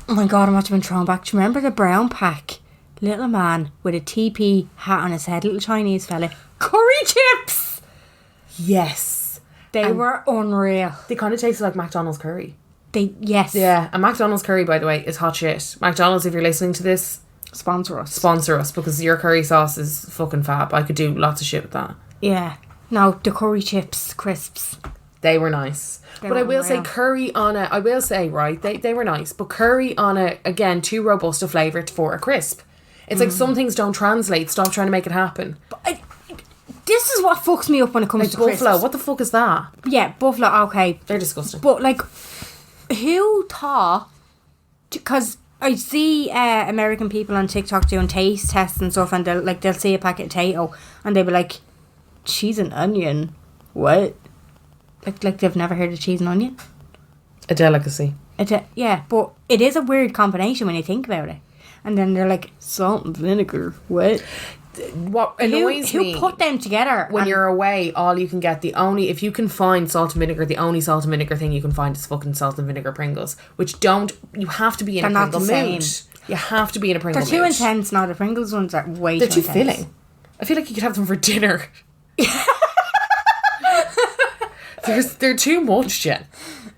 S2: Oh my god, I must have been thrown back. Do you remember the brown pack? Little man with a TP hat on his head, little Chinese fella. Curry chips!
S1: Yes.
S2: They were unreal.
S1: They kind of tasted like McDonald's curry.
S2: Yes.
S1: Yeah, and McDonald's curry, by the way, is hot shit. McDonald's, if you're listening to this,
S2: Sponsor us.
S1: because your curry sauce is fucking fab. I could do lots of shit with that.
S2: Yeah. No, the curry chips, crisps.
S1: They were nice. But I will say curry on a... I will say, right, they were nice. But curry on a, again, too robust a flavour for a crisp. It's like some things don't translate. Stop trying to make it happen.
S2: But this is what fucks me up when it comes
S1: Like
S2: to
S1: buffalo.
S2: crisps.
S1: What the fuck is that?
S2: Yeah, buffalo, okay.
S1: They're disgusting.
S2: But like, who thought... Because I see American people on TikTok doing taste tests and stuff, and they'll see a packet of potato and they'll be like, cheese and onion? What? Like they've never heard of cheese and onion?
S1: A delicacy.
S2: Yeah, but it is a weird combination when you think about it. And then they're like, salt and vinegar. What?
S1: What annoys me...
S2: Who put them together?
S1: When you're away, all you can get, if you can find salt and vinegar, the only salt and vinegar thing you can find is fucking salt and vinegar Pringles, which you have to be in a Pringle mood. You have to be in a Pringle mood.
S2: They're too intense now. The Pringles ones are way
S1: They're
S2: too
S1: too
S2: intense.
S1: filling. I feel like you could have them for dinner. They're too much, Jen.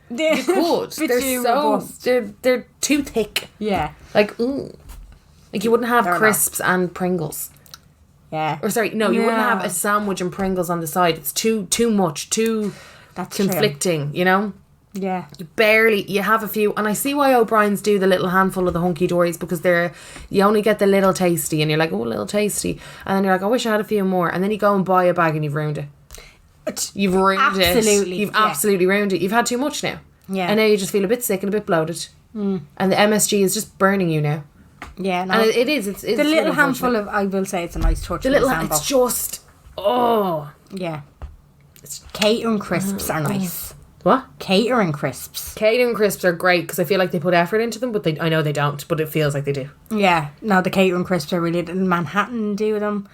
S2: They're
S1: You could. They're too thick.
S2: Yeah.
S1: Like, ooh. Like you wouldn't have
S2: They're
S1: crisps and Pringles.
S2: Yeah.
S1: Or sorry, no, you wouldn't have a sandwich and Pringles on the side. It's too much,
S2: That's
S1: conflicting,
S2: true.
S1: you know?
S2: Yeah.
S1: You have a few, and I see why O'Brien's do the little handful of the hunky dories, because you only get the little tasty, and you're like, oh, little tasty, and then you're like, I wish I had a few more, and then you go and buy a bag and you've ruined it. You've ruined it.
S2: Absolutely.
S1: You've absolutely ruined it. You've had too much now.
S2: Yeah.
S1: And now you just feel a bit sick and a bit bloated. And the MSG is just burning you now.
S2: Yeah. No.
S1: And it is. It's
S2: the little handful of, I will say, it's a nice touch.
S1: The little, it's just,
S2: yeah. Catering crisps are nice.
S1: What?
S2: Catering crisps.
S1: Catering crisps are great because I feel like they put effort into them, but I know they don't, but it feels like they do.
S2: Yeah. No, the catering crisps are really... Manhattan do them.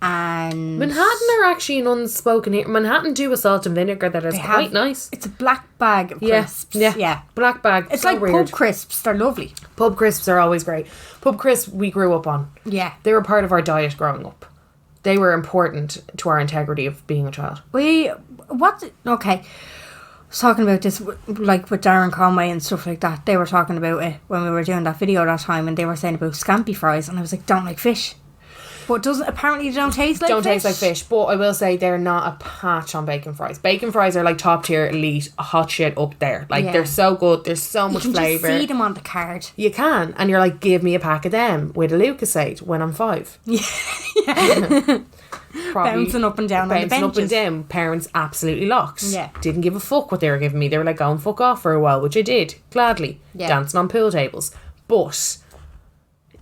S2: And...
S1: Manhattan are actually an unspoken here. Manhattan do a salt and vinegar that is quite nice.
S2: It's a black bag of crisps.
S1: Yeah. Black bag.
S2: It's
S1: so
S2: like
S1: weird.
S2: pub crisps. They're lovely.
S1: Pub crisps are always great. Pub crisps we grew up on.
S2: Yeah.
S1: They were part of our diet growing up. They were important to our integrity of being a child.
S2: Okay. was talking about this, like with Darren Conway and stuff like that. They were talking about it when we were doing that video that time, and they were saying about scampi fries, and I was like, don't like fish. But apparently they don't taste like fish.
S1: Don't taste like fish, but I will say they're not a patch on bacon fries. Bacon fries are like top tier, elite, hot shit up there. Like they're so good. There's so much flavour.
S2: You can just see them on the card.
S1: You can, and you're like, give me a pack of them with a Lucasade when I'm 5.
S2: Yeah. Bouncing up and down on the benches.
S1: Bouncing up and down. Parents absolutely locked.
S2: Yeah.
S1: Didn't give a fuck what they were giving me. They were like, go and fuck off for a while, which I did, gladly.
S2: Yeah.
S1: Dancing on pool tables. But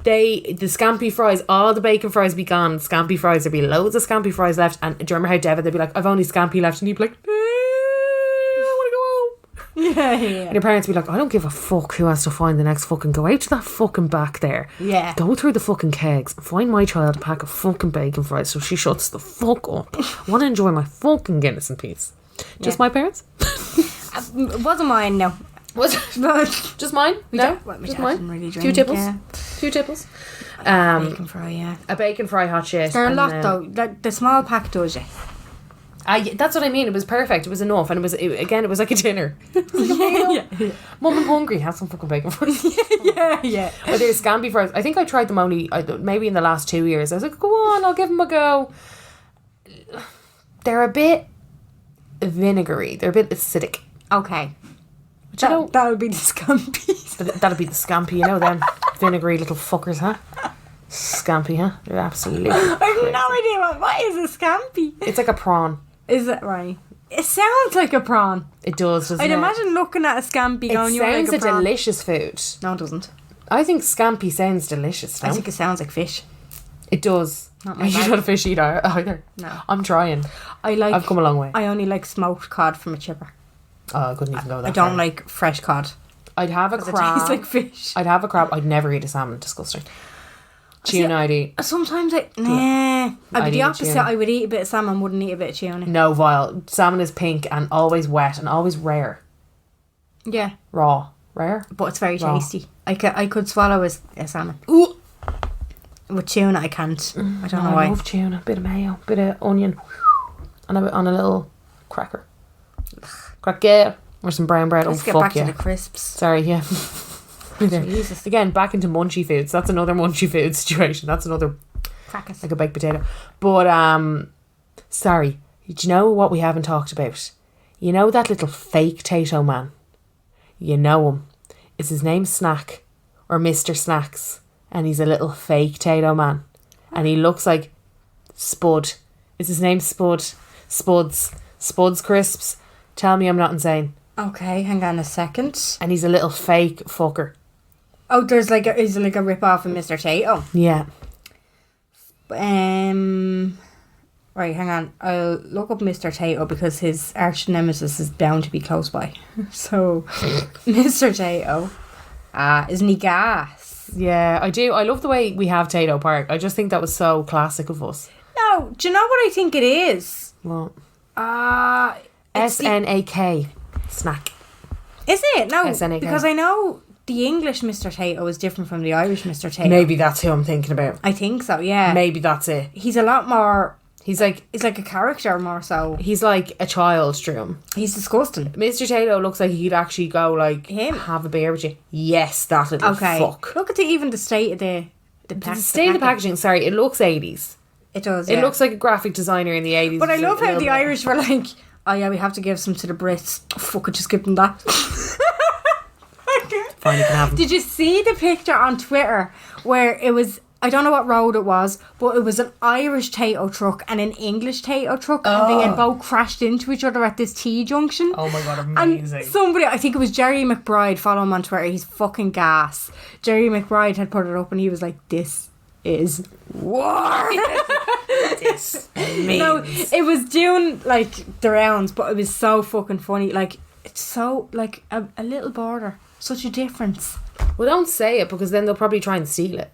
S1: the scampi fries, all the bacon fries be gone. Scampi fries, there'd be loads of scampi fries left. And do you remember how David, they'd be like, I've only scampi left. And he'd be like, I want to go home.
S2: Yeah.
S1: And your parents would be like, I don't give a fuck who has to find the next fucking, go out to that fucking back there.
S2: Yeah.
S1: Go through the fucking kegs and find my child a pack of fucking bacon fries so she shuts the fuck up. I want to enjoy my fucking Guinness in peace. Just my parents?
S2: It wasn't mine, no.
S1: Was it? Just mine? No? Just mine?
S2: Really
S1: Few tipples?
S2: Yeah.
S1: Few tipples?
S2: Bacon fry, yeah.
S1: A bacon fry hot shit.
S2: They're a lot though. The small pack does it.
S1: That's what I mean. It was perfect. It was enough, and it was like a dinner. It was like a meal. Yeah. Mum, I'm hungry. Have some fucking bacon fries.
S2: Yeah.
S1: But there's scampi fries. I think I tried them only maybe in the last 2 years. I was like, go on, I'll give them a go. They're a bit vinegary. They're a bit acidic.
S2: Okay.
S1: That
S2: would be the scampi.
S1: That'd be the scampi, you know them vinegary little fuckers, huh? Scampi, huh? They're absolutely.
S2: I have no idea what is a scampi.
S1: It's like a prawn.
S2: Is it right? It sounds like a prawn.
S1: It does, doesn't
S2: I'd
S1: it?
S2: imagine looking at a scampi going, you're like a prawn.
S1: It sounds a delicious food.
S2: No, it doesn't.
S1: I think scampi sounds delicious. No?
S2: I think it sounds like fish.
S1: It does.
S2: Not my
S1: You're
S2: bag.
S1: not a fish eater either.
S2: No.
S1: I'm trying. I've come a long way.
S2: I only like smoked cod from a chipper.
S1: Oh, I couldn't even go that
S2: I don't
S1: far.
S2: like fresh cod.
S1: I'd have a crab.
S2: It tastes like fish.
S1: I'd have a crab. I'd never eat a salmon. Disgusting. Tuna I'd eat.
S2: Sometimes I'd be the opposite.
S1: tuna.
S2: I would eat a bit of salmon, wouldn't eat a bit of tuna.
S1: No, vile. Salmon is pink and always wet and always rare.
S2: Yeah.
S1: Raw. Rare?
S2: But it's very
S1: Raw.
S2: tasty. I could swallow a salmon.
S1: Ooh.
S2: With tuna I can't. I don't know
S1: I
S2: why.
S1: love tuna. Bit of mayo. Bit of onion. On a little cracker. Cracker. Or some brown bread.
S2: Let's
S1: oh,
S2: get
S1: fuck
S2: back
S1: yeah.
S2: to the crisps.
S1: Sorry, yeah.
S2: Jesus.
S1: Again, back into munchy foods. That's another munchy food situation. That's another,
S2: Crackers.
S1: like a baked potato. But, sorry. Do you know what we haven't talked about? You know that little fake Tato man? You know him. Is his name Snack? Or Mr. Snacks? And he's a little fake Tato man. And he looks like Spud. Is his name Spud? Spuds. Spuds Crisps. Tell me I'm not insane.
S2: Okay, hang on a second.
S1: And he's a little fake fucker.
S2: Oh, is like a rip off of Mr. Tato.
S1: Yeah.
S2: Right, hang on. I'll look up Mr. Tato because his arch nemesis is bound to be close by. So, Mr. Tato, isn't he gas?
S1: Yeah, I do. I love the way we have Tato Park. I just think that was so classic of us.
S2: No, do you know what I think it is?
S1: What?
S2: It's
S1: SNAK. Snack.
S2: Is it? No,
S1: SNAK.
S2: because I know the English Mr. Tato is different from the Irish Mr. Tato.
S1: Maybe that's who I'm thinking about.
S2: I think so, yeah.
S1: Maybe that's it.
S2: He's a lot more...
S1: He's like
S2: a character more so.
S1: He's like a child, Drew.
S2: He's disgusting.
S1: Mr. Tato looks like he could actually go like
S2: Him?
S1: have a beer with you. Yes, that little fuck.
S2: Look at the state of the
S1: State of the packaging, sorry, it looks 80s.
S2: It does,
S1: It looks like a graphic designer in the 80s.
S2: But I love how the
S1: bit.
S2: Irish were like, oh yeah, we have to give some to the Brits. Oh, fuck it, just give them that.
S1: Fine, you can have them.
S2: Did you see the picture on Twitter where it was, I don't know what road it was, but it was an Irish Tato truck and an English Tato truck, and they had both crashed into each other at this T-junction.
S1: Oh my god, amazing.
S2: And somebody, I think it was Jerry McBride, follow him on Twitter, he's fucking gas. Jerry McBride had put it up and he was like, this is war.
S1: This means.
S2: No, it was doing like the rounds, but it was so fucking funny. Like, it's so like a little border, such a difference.
S1: Well, don't say it because then they'll probably try and steal it.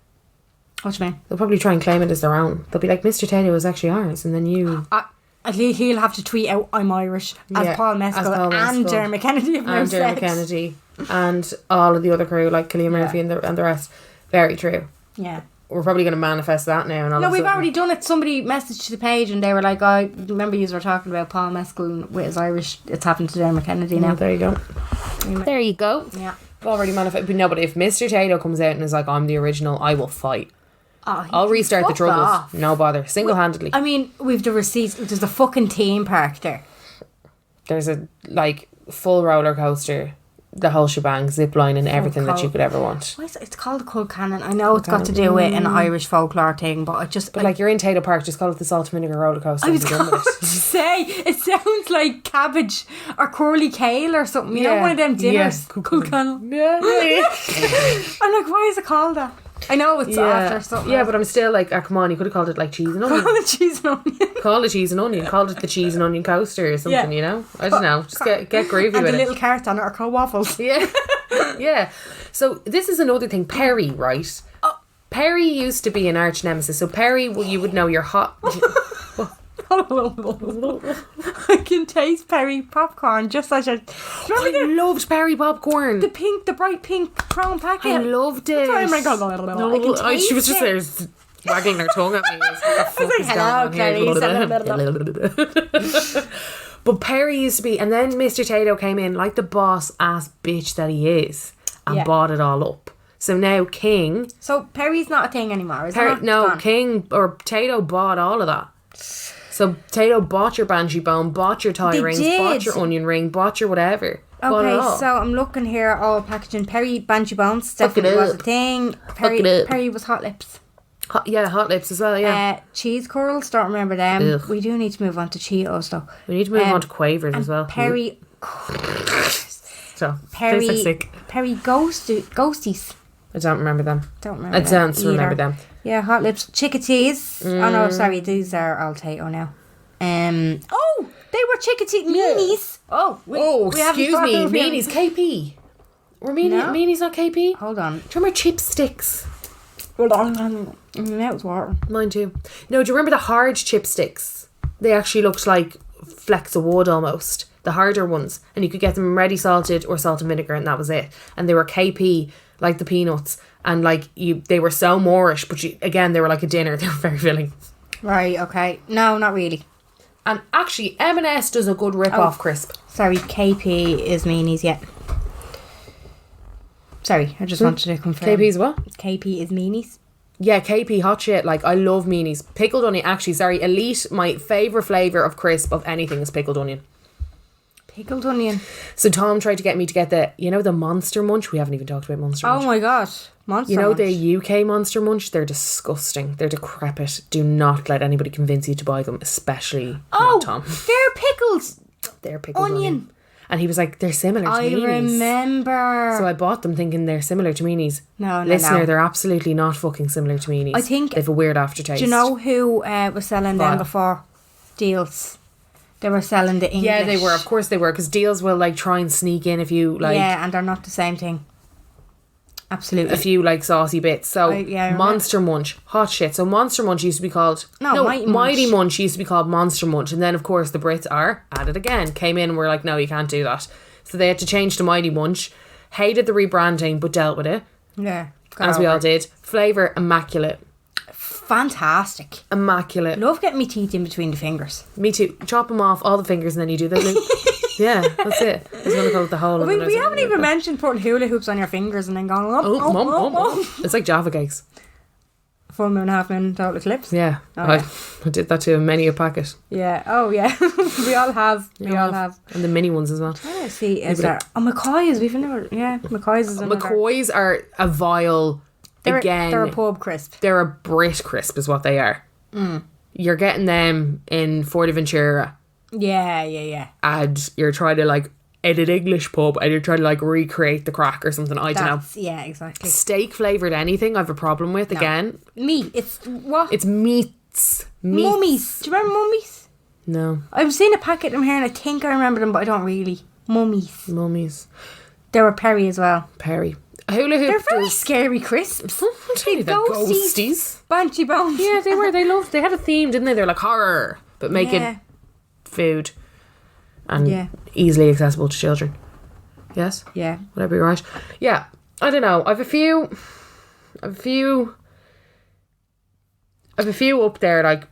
S2: What do you mean?
S1: They'll probably try and claim it as their own. They'll be like, Mr. Tato was actually ours, and then you...
S2: At least he'll have to tweet out, I'm Irish, as Paul Mescal and Dermot Kennedy have now
S1: and
S2: said.
S1: Dermot Kennedy and all of the other crew, like Cillian Murphy and the rest. Very true.
S2: Yeah.
S1: we're probably going to manifest that now. And all
S2: No,
S1: of a
S2: we've
S1: sudden-
S2: already done it. Somebody messaged the page and they were like, "I remember you were talking about Paul Mescal with his Irish. It's happened to Dermot Kennedy now."
S1: Oh, there you go. There you go.
S2: Yeah.
S1: We've already manifested. But no, but if Mr. Tato comes out and is like, I'm the original, I will fight.
S2: Oh,
S1: I'll restart the
S2: fuck
S1: troubles.
S2: off.
S1: No bother. Single-handedly.
S2: I mean, we've the receipts. There's a fucking theme park there.
S1: There's a, like, full roller coaster, the whole shebang, zip line and everything that you could ever want.
S2: Why is it? It's called the Cold Cannon. I know it's got to do with an Irish folklore thing, but I just...
S1: But, like, you're in Tato Park, just call it the Salt and Vinegar roller coaster.
S2: I was
S1: and be done
S2: going
S1: with
S2: to say, it sounds like cabbage or curly kale or something. You know, one of them dinners.
S1: Yeah.
S2: Cold Cannon.
S1: Yeah.
S2: I'm like, why is it called that? I know it's after something.
S1: Yeah, but I'm still like, come on, you could have called it like cheese and onion.
S2: Call it cheese and onion.
S1: Call it cheese and onion. Called it the cheese and onion coaster or something,
S2: Yeah.
S1: you know? I don't know. Just get groovy
S2: And
S1: with
S2: the
S1: it.
S2: little carrots on it are called waffles.
S1: Yeah. Yeah. So this is another thing. Perry, right? Perry used to be an arch nemesis. So Perry, well, you would know your hot...
S2: I can taste Perry popcorn just as a...
S1: I loved Perry popcorn.
S2: the bright pink crown packet.
S1: I loved it.
S2: That's why I'm like, I can taste
S1: she was just
S2: it.
S1: there waggling her tongue at me. I was
S2: like, hello,
S1: But Perry used to be, and then Mr. Tato came in like the boss ass bitch that he is and
S2: Yeah.
S1: bought it all up. So now King,
S2: So Perry's not a thing anymore, is it?
S1: no,
S2: Gone.
S1: King or Tato bought all of that. So Tato bought your Banshee Bone, bought your tie
S2: They
S1: rings,
S2: did.
S1: bought your onion ring, bought your whatever. Bought it
S2: Okay,
S1: all.
S2: so I'm looking here, all packaging. Perry Banshee Bones
S1: Fuck it
S2: definitely was a
S1: up.
S2: thing.
S1: it up.
S2: Perry was Hot Lips.
S1: Hot lips as well, yeah.
S2: Cheese curls, don't remember them.
S1: Ugh.
S2: We do need to move on to Cheetos though.
S1: We need to move on to Quavers as well.
S2: Perry,
S1: So,
S2: Perry,
S1: tastes like sick.
S2: Perry Ghosties.
S1: I don't remember them.
S2: Don't remember.
S1: I don't
S2: them
S1: remember
S2: either.
S1: them.
S2: Yeah, Hot Lips, Chickatees. Oh no, sorry, these are all Tato now. Oh, they were Chickatee meanies. Oh, we haven't
S1: excuse
S2: thought
S1: me,
S2: of them.
S1: meanies, KP. Were meanies not KP?
S2: Hold on.
S1: Do you remember chipsticks?
S2: Hold on. My mouth's watering.
S1: Mine too. No, do you remember the hard chipsticks? They actually looked like flecks of wood almost. The harder ones. And you could get them ready salted or salt and vinegar and that was it. And they were KP, like the peanuts. And like they were so Moorish, but again, they were like a dinner. They were very filling.
S2: Right, okay. No, not really.
S1: And actually, M&S does a good rip-off crisp.
S2: Sorry, KP is meanies, yeah. Sorry, I just wanted to confirm.
S1: KP's what?
S2: KP is meanies.
S1: Yeah, KP hot shit. Like, I love meanies. Pickled onion. Actually, sorry, Elite, my favourite flavour of crisp of anything is pickled onion.
S2: Pickled onion.
S1: So Tom tried to get me to get the Monster Munch. We haven't even talked about Monster Munch.
S2: Oh my god. Monster
S1: You know
S2: Munch.
S1: the UK Monster Munch? They're disgusting. They're decrepit. Do not let anybody convince you to buy them, especially not Tom.
S2: they're pickles.
S1: They're pickled
S2: Onion.
S1: onion. And he was like, they're similar to
S2: I
S1: meanies.
S2: remember.
S1: So I bought them thinking they're similar to meanies.
S2: No,
S1: Listener,
S2: no.
S1: they're absolutely not fucking similar to meanies.
S2: I think-
S1: they have a weird aftertaste.
S2: Do you know who was selling them
S1: What?
S2: before? Deals. They were selling the English.
S1: Yeah, they were. Of course they were. Because deals will like try and sneak in if you like
S2: Yeah, and they're not the same thing. Absolutely.
S1: a few like saucy bits. So
S2: yeah, I remember.
S1: Monster Munch, hot shit. So Monster Munch used to be called
S2: Mighty
S1: Munch used to be called Monster Munch, and then of course the Brits at it again. Came in and were like, no, you can't do that. So they had to change to Mighty Munch. Hated the rebranding, but dealt with it
S2: Yeah.
S1: as we all did. Flavor immaculate,
S2: Fantastic.
S1: immaculate.
S2: Love getting me teeth in between the fingers.
S1: Me too. Chop them off all the fingers and then you do the loop. Yeah, that's it. I was gonna call it the whole.
S2: We haven't even mentioned putting hula hoops on your fingers and then going,
S1: It's like Java cakes.
S2: Full moon, half moon, total eclipse.
S1: Yeah,
S2: Oh, yeah.
S1: I did that to many a packet.
S2: Yeah. Oh, yeah. We all have. We all have.
S1: And the mini ones as well.
S2: Let's see. Is there? Oh, McCoy's. We've never. Yeah, McCoy's is another.
S1: McCoy's are a vile.
S2: They're
S1: Again,
S2: a pub crisp.
S1: they're a Brit crisp, is what they are. You're getting them in Forteventura,
S2: Yeah.
S1: and you're trying to like in an English pub, and you're trying to like recreate the crack or something. I don't know.
S2: Yeah, exactly.
S1: Steak flavored anything, I have a problem with. Again,
S2: Meat. It's what?
S1: it's meats.
S2: Mummies. Do you remember mummies?
S1: No,
S2: I've seen a packet of them here, and I think I remember them, but I don't really. Mummies.
S1: mummies.
S2: They were Perry as well.
S1: Perry. Hula hoop.
S2: They're very
S1: does-
S2: scary crisps.
S1: I'll tell you, they're
S2: Ghosties.
S1: ghosties.
S2: Banshee bones.
S1: Yeah, they were. They had a theme, didn't they? They're like horror, but making
S2: Yeah.
S1: food and
S2: Yeah.
S1: easily accessible to children. Yes,
S2: Yeah.
S1: whatever you're right. Yeah, I don't know. I've a few I've a few up there, like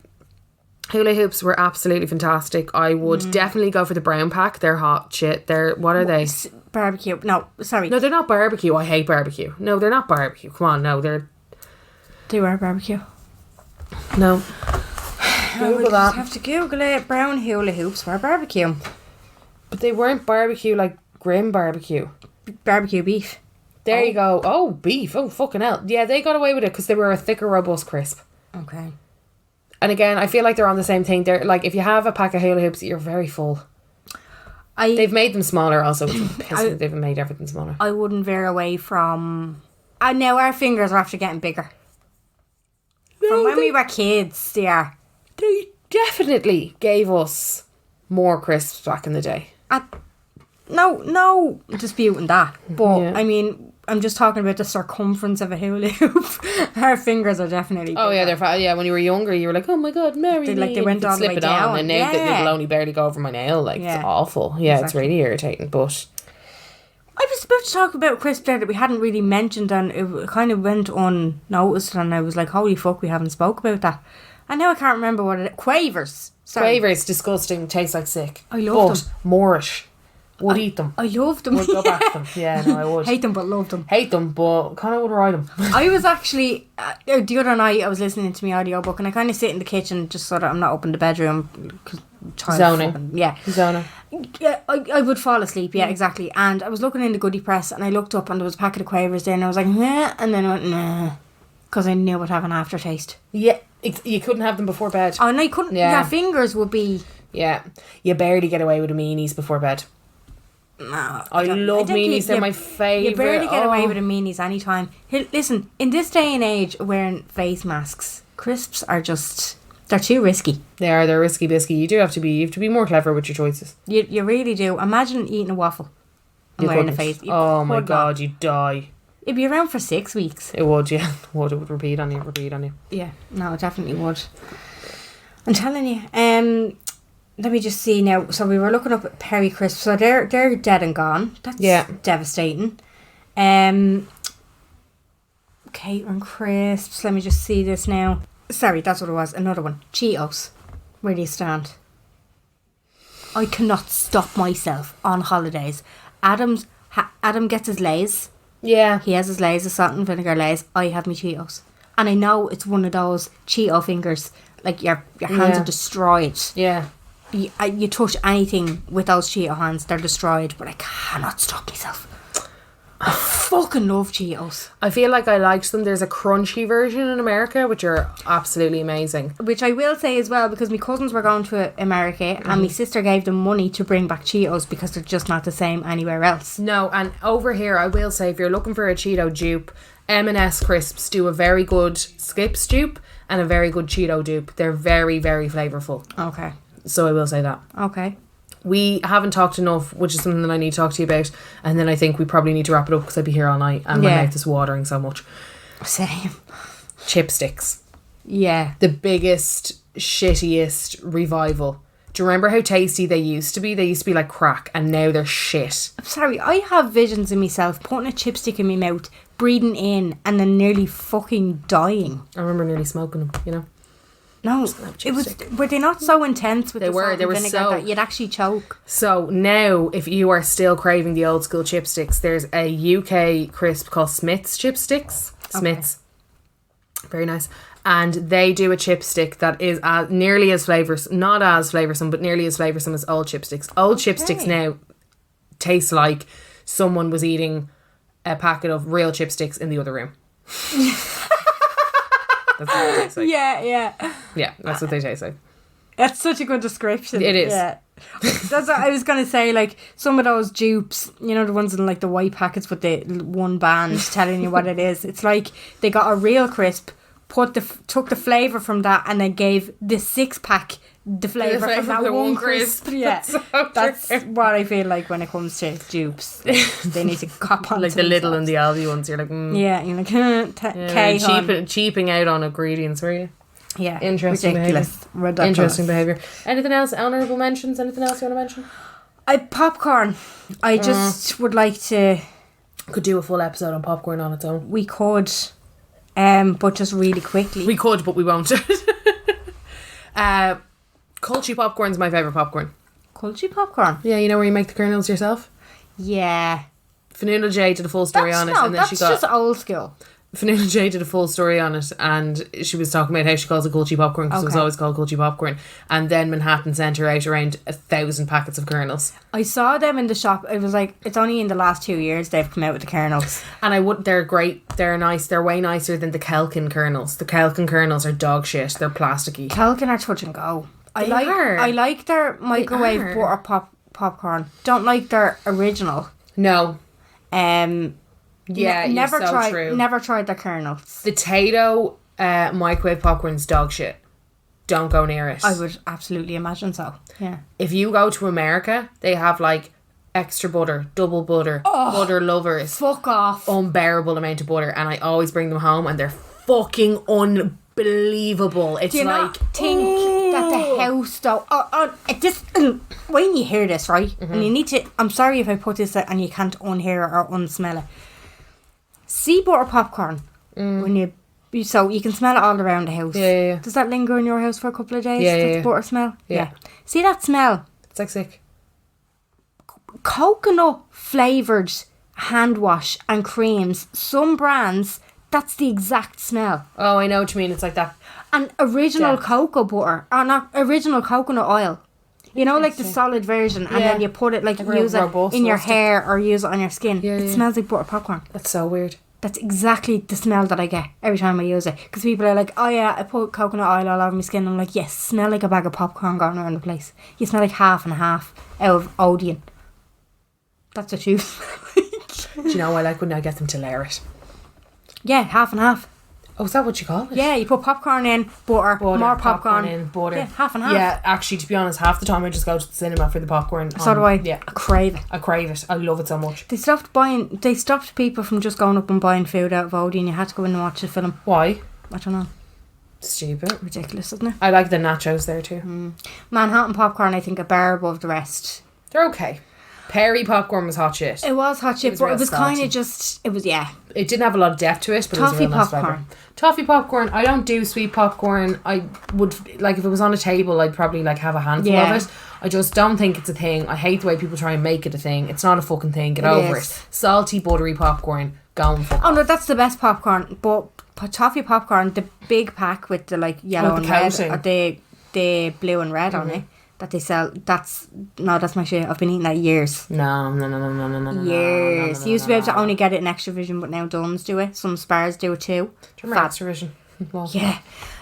S1: hula hoops were absolutely fantastic. I would definitely go for the brown pack. They're hot shit. What are they?
S2: Barbecue. No, sorry.
S1: No, they're not barbecue. I hate barbecue. No, they're not barbecue. Come on, no, they're...
S2: They were barbecue.
S1: No. Google that.
S2: Have to Google it. Brown hula hoops were barbecue.
S1: But they weren't barbecue like Grim barbecue.
S2: Barbecue beef.
S1: There you go. Oh, beef. Oh, fucking hell. Yeah, they got away with it because they were a thicker, robust crisp.
S2: Okay.
S1: And again, I feel like they're on the same thing. They're like, if you have a pack of hula hoops, you're very full. They've made them smaller also. They've made everything smaller.
S2: I wouldn't veer away from... now our fingers are after getting bigger. From when we were kids, they are.
S1: They definitely gave us more crisps back in the day.
S2: No disputing that. But, I mean, I'm just talking about the circumference of a hula hoop. Our fingers are definitely bigger.
S1: Oh, yeah, they're fat. Yeah, when you were younger, you were like, oh my God, marry me.
S2: They went all the way
S1: slip it
S2: down.
S1: on, and now they'll only barely go over my nail. Like, it's awful. Yeah, It's really irritating, but...
S2: I was about to talk about crisp there that we hadn't really mentioned, and it kind of went unnoticed, and I was like, holy fuck, we haven't spoke about that. And now I can't remember what it is. Quavers. Sorry.
S1: Quavers, disgusting, tastes like sick.
S2: I love them.
S1: Moorish. Would eat them.
S2: I loved them.
S1: Would go back to them. Yeah, no, I would.
S2: Hate them, but loved them.
S1: Hate them, but kind of would ride them.
S2: I was actually, the other night, I was listening to my audiobook, and I kind of sit in the kitchen just so that I'm not up in the bedroom.
S1: Zoning.
S2: Zoning. Yeah, I would fall asleep, exactly. And I was looking in the goodie press, and I looked up, and there was a packet of Quavers there, and I was like, nah, and then I went, nah, because I knew it would have an aftertaste.
S1: Yeah, you couldn't have them before bed.
S2: Oh, no, you couldn't.
S1: Yeah.
S2: Your fingers would be...
S1: Yeah, you barely get away with the meanies before bed.
S2: No,
S1: I love meanies. They're my favourite.
S2: You barely get away with the meanies anytime. Hey, listen, in this day and age, wearing face masks, crisps are just... They're too risky.
S1: They're risky bisky. You have to be more clever with your choices.
S2: You really do. Imagine eating a waffle and wearing a face.
S1: Oh my God, you'd die.
S2: It'd be around for 6 weeks.
S1: It would, yeah. It would repeat on you.
S2: Yeah, no, it definitely would. I'm telling you. Let me just see now. So we were looking up at Perry Crisps. So they're dead and gone. That's devastating. Catering Crisps. Let me just see this now. Sorry, that's what it was. Another one. Cheetos. Where do you stand? I cannot stop myself on holidays. Adam gets his Lays.
S1: Yeah.
S2: He has his Lays, his salt and vinegar Lays. I have my Cheetos. And I know it's one of those Cheeto fingers. Like your hands are destroyed.
S1: Yeah.
S2: You touch anything with those Cheeto hands, they're destroyed. But I cannot stop myself. I fucking love Cheetos.
S1: I feel like I liked them. There's a crunchy version in America, which are absolutely amazing.
S2: Which I will say as well, because my cousins were going to America and my sister gave them money to bring back Cheetos because they're just not the same anywhere else.
S1: No, and over here, I will say, if you're looking for a Cheeto dupe, M&S Crisps do a very good Skips dupe and a very good Cheeto dupe. They're very, very flavourful.
S2: Okay.
S1: So I will say that.
S2: Okay.
S1: We haven't talked enough, which is something that I need to talk to you about. And then I think we probably need to wrap it up because I'd be here all night and my mouth is watering so much.
S2: Same.
S1: Chipsticks.
S2: Yeah.
S1: The biggest, shittiest revival. Do you remember how tasty they used to be? They used to be like crack and now they're shit.
S2: I'm sorry, I have visions of myself putting a chipstick in my mouth, breathing in and then nearly fucking dying.
S1: I remember nearly smoking them, you know?
S2: No, it was. Were they not so intense with
S1: they
S2: the
S1: were.
S2: salt
S1: They
S2: and
S1: were
S2: vinegar
S1: so.
S2: that you'd actually choke.
S1: So now, if you are still craving the old school chipsticks, there's a UK crisp called Smith's chipsticks. Smith's, very nice, and they do a chipstick that is nearly as flavoursome, not as flavoursome, but nearly as flavoursome as old chipsticks. Old chipsticks now taste like someone was eating a packet of real chipsticks in the other room. That's what they taste like. Yeah, that's what they taste like.
S2: That's such a good description.
S1: It is.
S2: Yeah. That's what I was going to say, like, some of those dupes, you know, the ones in, like, the white packets with the one band telling you what it is. It's like they got a real crisp, took the flavour from that and then gave the 6-pack the flavour from that one crisp. Yeah. That's what I feel like when it comes to dupes. They need to cop on
S1: like the little and the Aldi ones. You're like,
S2: yeah, you're like,
S1: cheaping out on ingredients, were you?
S2: Yeah.
S1: Interesting
S2: ridiculous.
S1: behaviour. Interesting behaviour. Anything else? Honourable mentions? Anything else you want to mention?
S2: Popcorn. I just would like to...
S1: Could do a full episode on popcorn on its own.
S2: We could. but just really quickly.
S1: We could, but we won't. Culture popcorn's my favourite popcorn.
S2: Culture popcorn.
S1: Yeah, you know where you make the kernels yourself?
S2: Yeah.
S1: Fionnuala J did a full story on it, and then she got
S2: just old school.
S1: Fionnuala J did a full story on it, and she was talking about how she calls it culture popcorn because it was always called culture popcorn. And then Manhattan sent her out around 1,000 packets of kernels.
S2: I saw them in the shop. It was like, it's only in the last 2 years they've come out with the kernels.
S1: And they're great. They're nice. They're way nicer than the Kelkin kernels. The Kelkin kernels are dog shit. They're plasticky.
S2: Kelkin are touch and go.
S1: They are.
S2: I like their microwave
S1: are.
S2: butter popcorn. Don't like their original.
S1: No.
S2: Yeah,
S1: never tried.
S2: Never tried the kernels.
S1: The Tato microwave popcorn's dog shit. Don't go near it.
S2: I would absolutely imagine so. Yeah.
S1: If you go to America, they have like extra butter, double butter, butter lovers.
S2: Fuck off.
S1: Unbearable amount of butter, and I always bring them home, and they're fucking unbelievable. It's
S2: Do you
S1: like
S2: not think that the house though? It just when you hear this, right, and you need to. I'm sorry if I put this out and you can't unhear it or unsmell it. Sea butter popcorn when you so you can smell it all around the house.
S1: Yeah.
S2: Does that linger in your house for a couple of days?
S1: Yeah.
S2: Butter smell.
S1: Yeah.
S2: See that smell?
S1: It's like sick.
S2: Coconut flavoured hand wash and creams. Some brands, that's the exact smell.
S1: Oh, I know what you mean. It's like that.
S2: And original
S1: Yeah.
S2: cocoa butter, or not original coconut oil. You know, like the solid version, and then you put it like
S1: Like
S2: use it
S1: robust
S2: in your
S1: plastic.
S2: hair or use it on your skin.
S1: Yeah,
S2: It
S1: yeah.
S2: smells like butter popcorn.
S1: That's so weird.
S2: That's exactly the smell that I get every time I use it. Because people are like, oh yeah, I put coconut oil all over my skin. I'm like, yes, smell like a bag of popcorn going around the place. You smell like half and half out of Odeon. That's what you smell like.
S1: Do you know I like when I get them to layer it?
S2: Yeah, half and half.
S1: Oh, is that what you call it?
S2: Yeah, you put popcorn in, butter, more popcorn
S1: in, butter.
S2: Yeah, half and half.
S1: Yeah, actually, to be honest, half the time I just go to the cinema for the popcorn.
S2: So do I.
S1: Yeah.
S2: I crave it.
S1: I crave it. I love it so much.
S2: They stopped people from just going up and buying food out of Odeon. You had to go in and watch the film.
S1: Why?
S2: I don't know.
S1: Stupid.
S2: Ridiculous, isn't it?
S1: I like the nachos there too.
S2: Manhattan popcorn, I think, a bar above the rest.
S1: They're okay. Perry popcorn was hot shit.
S2: It was hot shit,
S1: was
S2: but
S1: real
S2: it was kind
S1: salty.
S2: of just... It was, yeah.
S1: It didn't have a lot of depth to it, but
S2: Toffee
S1: it was a real nice
S2: popcorn.
S1: flavour. Toffee popcorn. I don't do sweet popcorn. I would, like, if it was on a table, I'd probably, like, have a handful
S2: Yeah.
S1: of it. I just don't think it's a thing. I hate the way people try and make it a thing. It's not a fucking thing. Get over
S2: is.
S1: it. Salty, buttery popcorn. Go and fuck
S2: Oh,
S1: off.
S2: no, that's the best popcorn. But toffee popcorn, the big pack with the, like, yellow
S1: With
S2: and
S1: the
S2: red,
S1: coating.
S2: or the blue and red on it, that they sell, that's my shit. I've been eating that years.
S1: No.
S2: Years.
S1: No,
S2: You used to be able to only get it in Extra Vision, but now Dunn's do it. Some Spars do it too.
S1: Remember Extra Vision? Well,
S2: Yeah.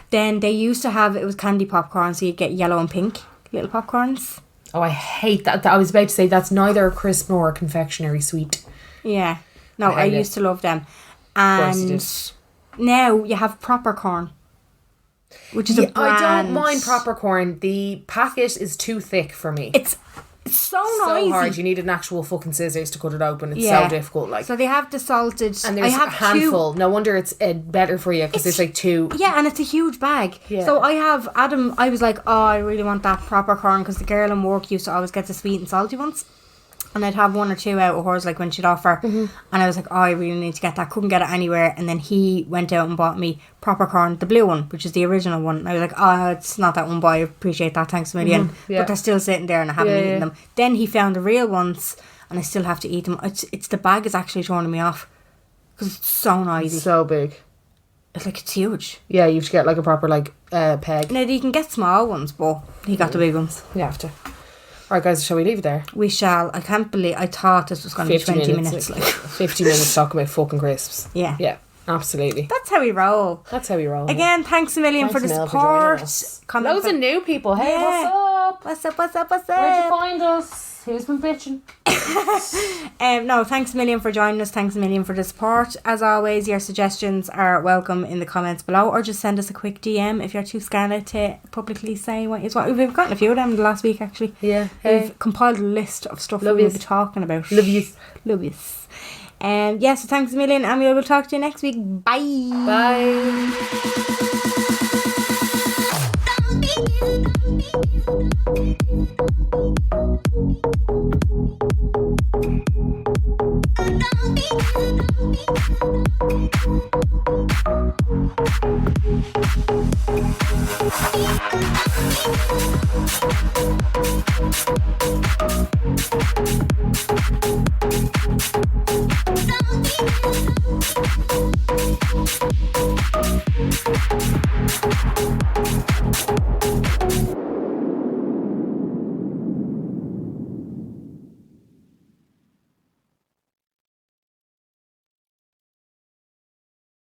S2: Then they used to have, it was candy popcorn, so you'd get yellow and pink little popcorns.
S1: Oh, I hate that. I was about to say that's neither a crisp nor a confectionery sweet.
S2: Yeah. No, I
S1: hate it.
S2: used to love them.
S1: course you
S2: And
S1: did.
S2: now you have proper corn, which is a brand.
S1: I don't mind proper corn. The packet is too thick for me.
S2: It's so
S1: so
S2: noisy.
S1: hard. You need an actual fucking scissors to cut it open. It's
S2: Yeah.
S1: so difficult. Like,
S2: So they have the salted.
S1: and
S2: I
S1: there's a
S2: have
S1: handful. No wonder it's better for you because there's like two.
S2: Yeah, and it's a huge bag.
S1: Yeah.
S2: So I have Adam. I was like, oh, I really want that proper corn because the girl in work used to always get the sweet and salty ones. And I'd have one or two out of hers, like when she'd offer. And I was like, oh, I really need to get that. Couldn't get it anywhere. And then he went out and bought me proper corn, the blue one, which is the original one. And I was like, oh, it's not that one, but I appreciate that. Thanks a million.
S1: Yeah.
S2: But they're still sitting there and I haven't eaten them. Then he found the real ones and I still have to eat them. It's the bag is actually turning me off because it's so noisy.
S1: So big.
S2: It's like, it's huge.
S1: Yeah, you have to get like a proper like peg.
S2: Now, you can get small ones, but he got the big ones.
S1: You have to. All right, guys, shall we leave it there?
S2: We shall. I can't believe. I thought this was going to be 20 minutes. Like.
S1: 50 minutes talking about fucking crisps.
S2: Yeah.
S1: Yeah, absolutely.
S2: That's how we roll.
S1: That's how we roll.
S2: Again, thanks a million
S1: Thanks
S2: for the
S1: a mil for joining
S2: support.
S1: us.
S2: Comment
S1: Loads of new people. Hey,
S2: Yeah.
S1: what's up?
S2: What's up?
S1: Where'd you find us? Who's been bitching?
S2: No, thanks a million for joining us. Thanks a million for the support. As always, your suggestions are welcome in the comments below, or just send us a quick DM if you're too scared to publicly say what you want. We've gotten a few of them the last week, actually.
S1: Yeah.
S2: We've compiled a list of stuff
S1: Love
S2: we'll
S1: yous.
S2: be talking about.
S1: Love yous.
S2: Love yous. Yeah, so thanks a million, and we will talk to you next week. Bye.
S1: Bye.
S3: Don't be